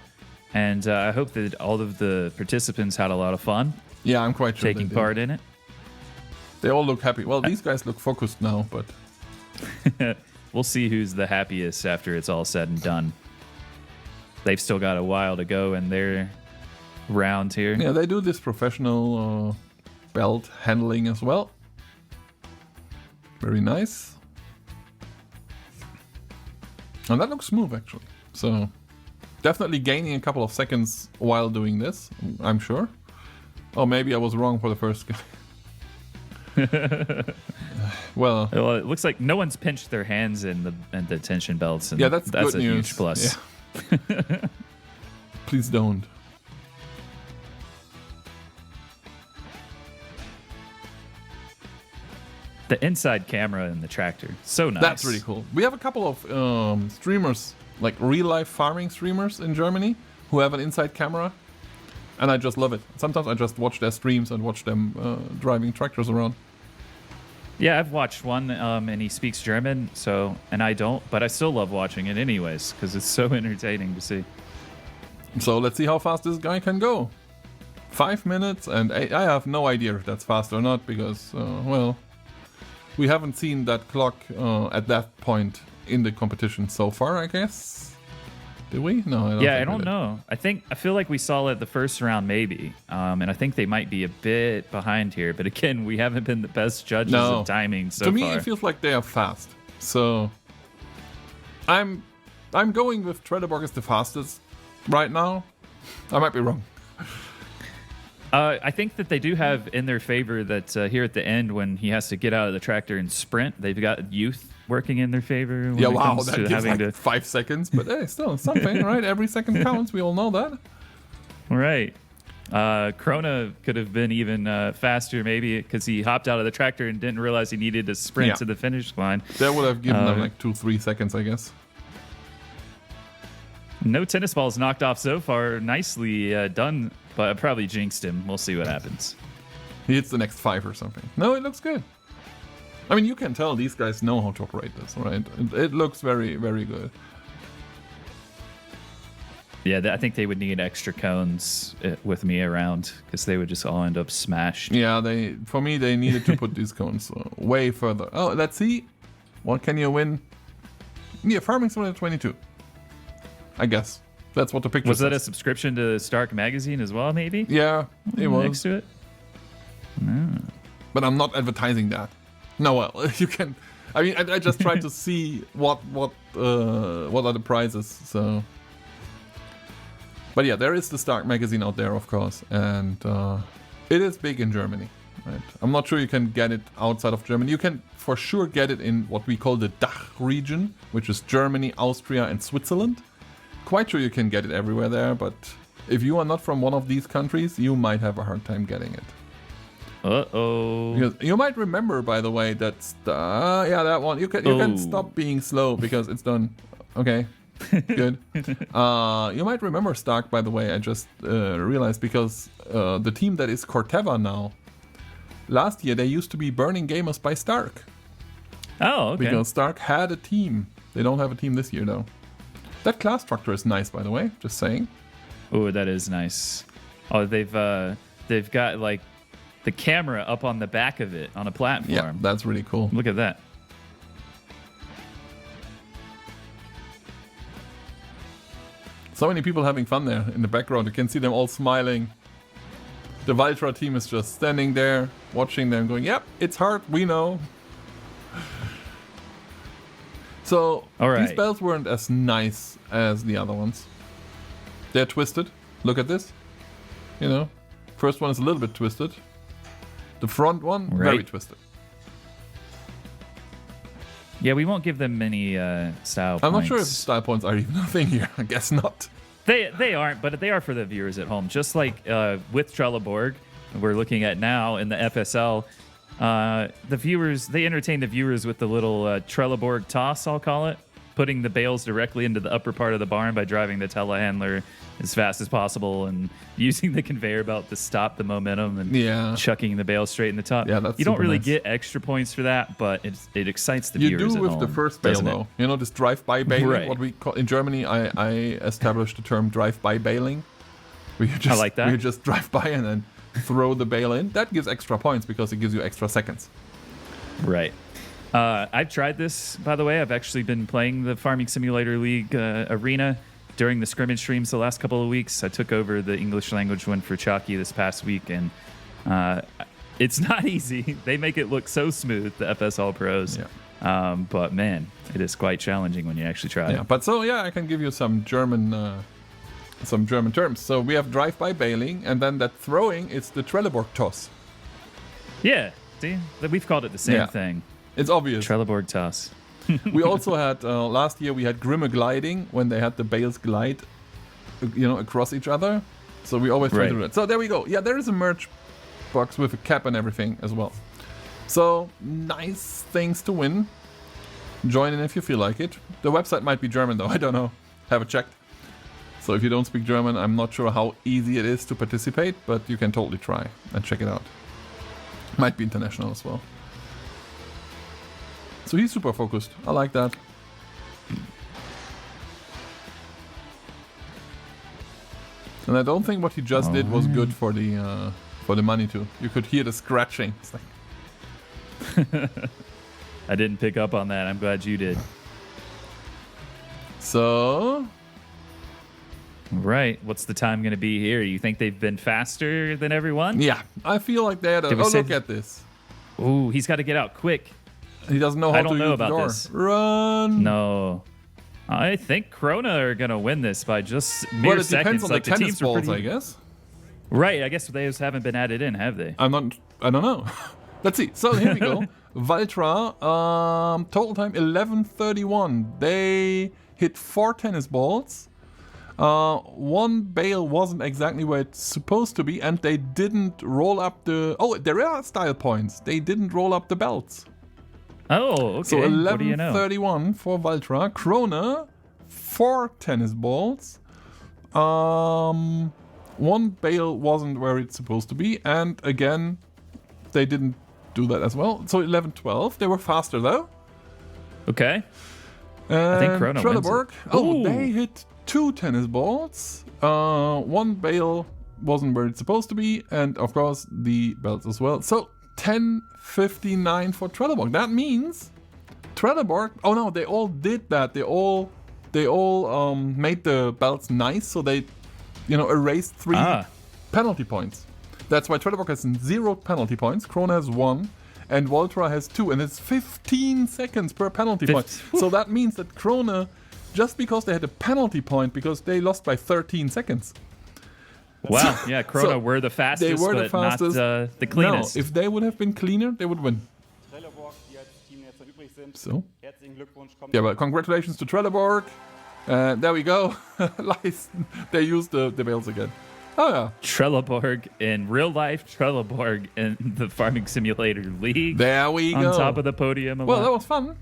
And I hope that all of the participants had a lot of fun. Yeah, I'm quite sure taking part in it. They all look happy. Well, these guys look focused now, but we'll see who's the happiest after it's all said and done. They've still got a while to go in their round here. Yeah, they do this professional belt handling as well. Very nice. And that looks smooth, actually. So definitely gaining a couple of seconds while doing this, I'm sure. Oh, maybe I was wrong for the first well, it looks like no one's pinched their hands in the tension belts. And yeah, that's good a news. Huge plus. Yeah. Please don't. The inside camera in the tractor, so nice. That's really cool. We have a couple of streamers, like real-life farming streamers in Germany, who have an inside camera, and I just love it. Sometimes I just watch their streams and watch them driving tractors around. Yeah, I've watched one, and he speaks German, and I don't, but I still love watching it anyways, because it's so entertaining to see. So let's see how fast this guy can go. 5 minutes, and I have no idea if that's fast or not, because, well, we haven't seen that clock at that point in the competition so far, I guess. Did we? No, I don't. Yeah, I don't know. I feel like we saw it the first round, maybe, and I think they might be a bit behind here. But again, we haven't been the best judges of timing so far. To me, it feels like they are fast. So I'm going with Trelleborg as the fastest right now. I might be wrong. I think that they do have in their favor that here at the end when he has to get out of the tractor and sprint, they've got youth working in their favor. When it comes that to gives having like 5 seconds, but hey, still something, right? Every second counts. We all know that. Right. Krona could have been even faster maybe because he hopped out of the tractor and didn't realize he needed to sprint to the finish line. That would have given them like 2-3 seconds, I guess. No tennis balls knocked off so far. Nicely done, but I probably jinxed him. We'll see what happens. He hits the next 5 or something. No, it looks good. I mean, you can tell these guys know how to operate this, right? It looks very, very good. Yeah, I think they would need extra cones with me around because they would just all end up smashed. Yeah, for me, they needed to put these cones way further. Oh, let's see. What can you win? Yeah, Farming Simulator 22. I guess. That's what the picture Was says. that a subscription to Stark Magazine as well, maybe? Yeah, it was. Next to it? No. But I'm not advertising that. No, well, you can... I mean, I just tried to see what are the prizes, so... But yeah, there is the Stark Magazine out there, of course, and it is big in Germany. Right? I'm not sure you can get it outside of Germany. You can for sure get it in what we call the DACH region, which is Germany, Austria, and Switzerland. Quite sure you can get it everywhere there, but if you are not from one of these countries, you might have a hard time getting it. Uh-oh. Because you might remember, by the way, that's that one. You can stop being slow because it's done. Okay, good. You might remember Stark, by the way. I just realized because the team that is Corteva now. Last year they used to be Burning Gamers by Stark. Oh, okay. Because Stark had a team. They don't have a team this year though. That class tractor is nice, by the way. Just saying. Oh, that is nice. Oh, they've got like the camera up on the back of it on a platform. Yeah, that's really cool. Look at that. So many people having fun there in the background. You can see them all smiling. The Valtra team is just standing there, watching them, going, "Yep, it's hard. We know." So these bells weren't as nice as the other ones. They're twisted. Look at this. You know, first one is a little bit twisted. The front one, very twisted. Yeah, we won't give them many style points. I'm not sure if style points are even a thing here. I guess not. They aren't, but they are for the viewers at home. Just like with Trelleborg, we're looking at now in the FSL, the viewers, they entertain the viewers with the little Trelleborg toss, I'll call it, putting the bales directly into the upper part of the barn by driving the telehandler as fast as possible and using the conveyor belt to stop the momentum and chucking the bale straight in the top. Yeah, that's you don't really nice. get extra points for that, but it excites the You viewers do at with home, the first bale, though. You know, this drive-by baling. Right. What we call in Germany, I established the term drive-by baling. Where you just, I like that. where you just drive by and then throw the bale in. That gives extra points because it gives you extra seconds. Right. I've tried this, by the way. I've actually been playing the Farming Simulator League arena during the scrimmage streams the last couple of weeks. I took over the English language one for Chalky this past week, and it's not easy. They make it look so smooth, the FSL pros. Yeah. But man, it is quite challenging when you actually try it. But so I can give you some German terms. So we have drive-by baling, and then that throwing is the Trelleborg toss. Yeah, see, we've called it the same thing. It's obvious. Trelleborg toss. We also had last year we had Grimme gliding when they had the bales glide, across each other. So we always try to do that. So there we go. Yeah, there is a merch box with a cap and everything as well. So nice things to win. Join in if you feel like it. The website might be German though. I don't know. Haven't checked. So if you don't speak German, I'm not sure how easy it is to participate, but you can totally try and check it out. Might be international as well. So he's super focused. I like that. And I don't think what he just did was good for the money too. You could hear the scratching. It's like I didn't pick up on that. I'm glad you did. So right. What's the time going to be here? You think they've been faster than everyone? Yeah. I feel like they had look at this. Ooh, he's got to get out quick. He doesn't know how to use the door. This. Run! No. I think Krona are going to win this by just mere it seconds. depends on the tennis balls, I guess. Right, I guess those haven't been added in, have they? I don't know. Let's see. So here we go. Valtra, total time 11:31. They hit 4 tennis balls. One bale wasn't exactly where it's supposed to be, and they didn't roll up the... Oh, there are style points. They didn't roll up the belts. Oh, okay. So What do you know? 11:31 for Valtra. Krona, 4 tennis balls. One bale wasn't where it's supposed to be, and again, they didn't do that as well. So 11:12. They were faster though. Okay. And I think Krona wins Trelleborg. it. Oh, Ooh. they hit 2 tennis balls. One bale wasn't where it's supposed to be, and of course the belts as well. So 10:59 for Trelleborg. That means Trelleborg. Oh no, they all did that. They all made the belts nice, so they, erased 3 penalty points. That's why Trelleborg has 0 penalty points. Krona has 1, and Valtra has 2, and it's 15 seconds per penalty point. So that means that Krona, just because they had a penalty point, because they lost by 13 seconds. Wow, yeah, Krona were the fastest, they were but the fastest. not the cleanest. No, if they would have been cleaner, they would win. So, yeah, well, congratulations to Trelleborg. There we go. They used the bales again. Oh, yeah. Trelleborg in real life, Trelleborg in the Farming Simulator League. There we go. On top of the podium. Well, that was fun.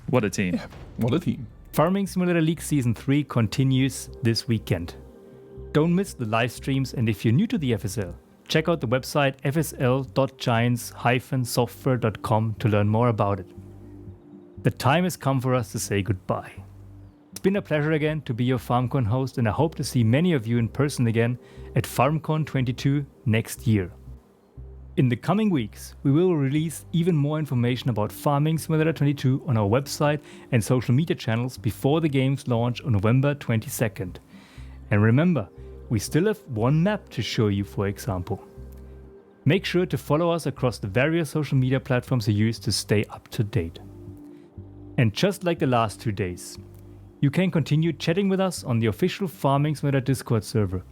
What a team. Yeah, what a team. Farming Simulator League Season 3 continues this weekend. Don't miss the live streams, and if you're new to the FSL, check out the website fsl.giants-software.com to learn more about it. The time has come for us to say goodbye. It's been a pleasure again to be your FarmCon host, and I hope to see many of you in person again at FarmCon 22 next year. In the coming weeks, we will release even more information about Farming Simulator 22 on our website and social media channels before the game's launch on November 22nd. And remember, we still have one map to show you, for example. Make sure to follow us across the various social media platforms you use to stay up to date. And just like the last 2 days, you can continue chatting with us on the official Farming Simulator Discord server.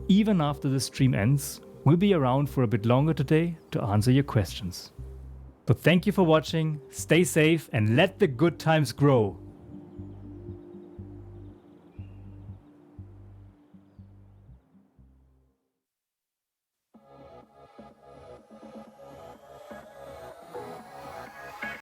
Even after the stream ends, we'll be around for a bit longer today to answer your questions. So thank you for watching, stay safe, and let the good times grow.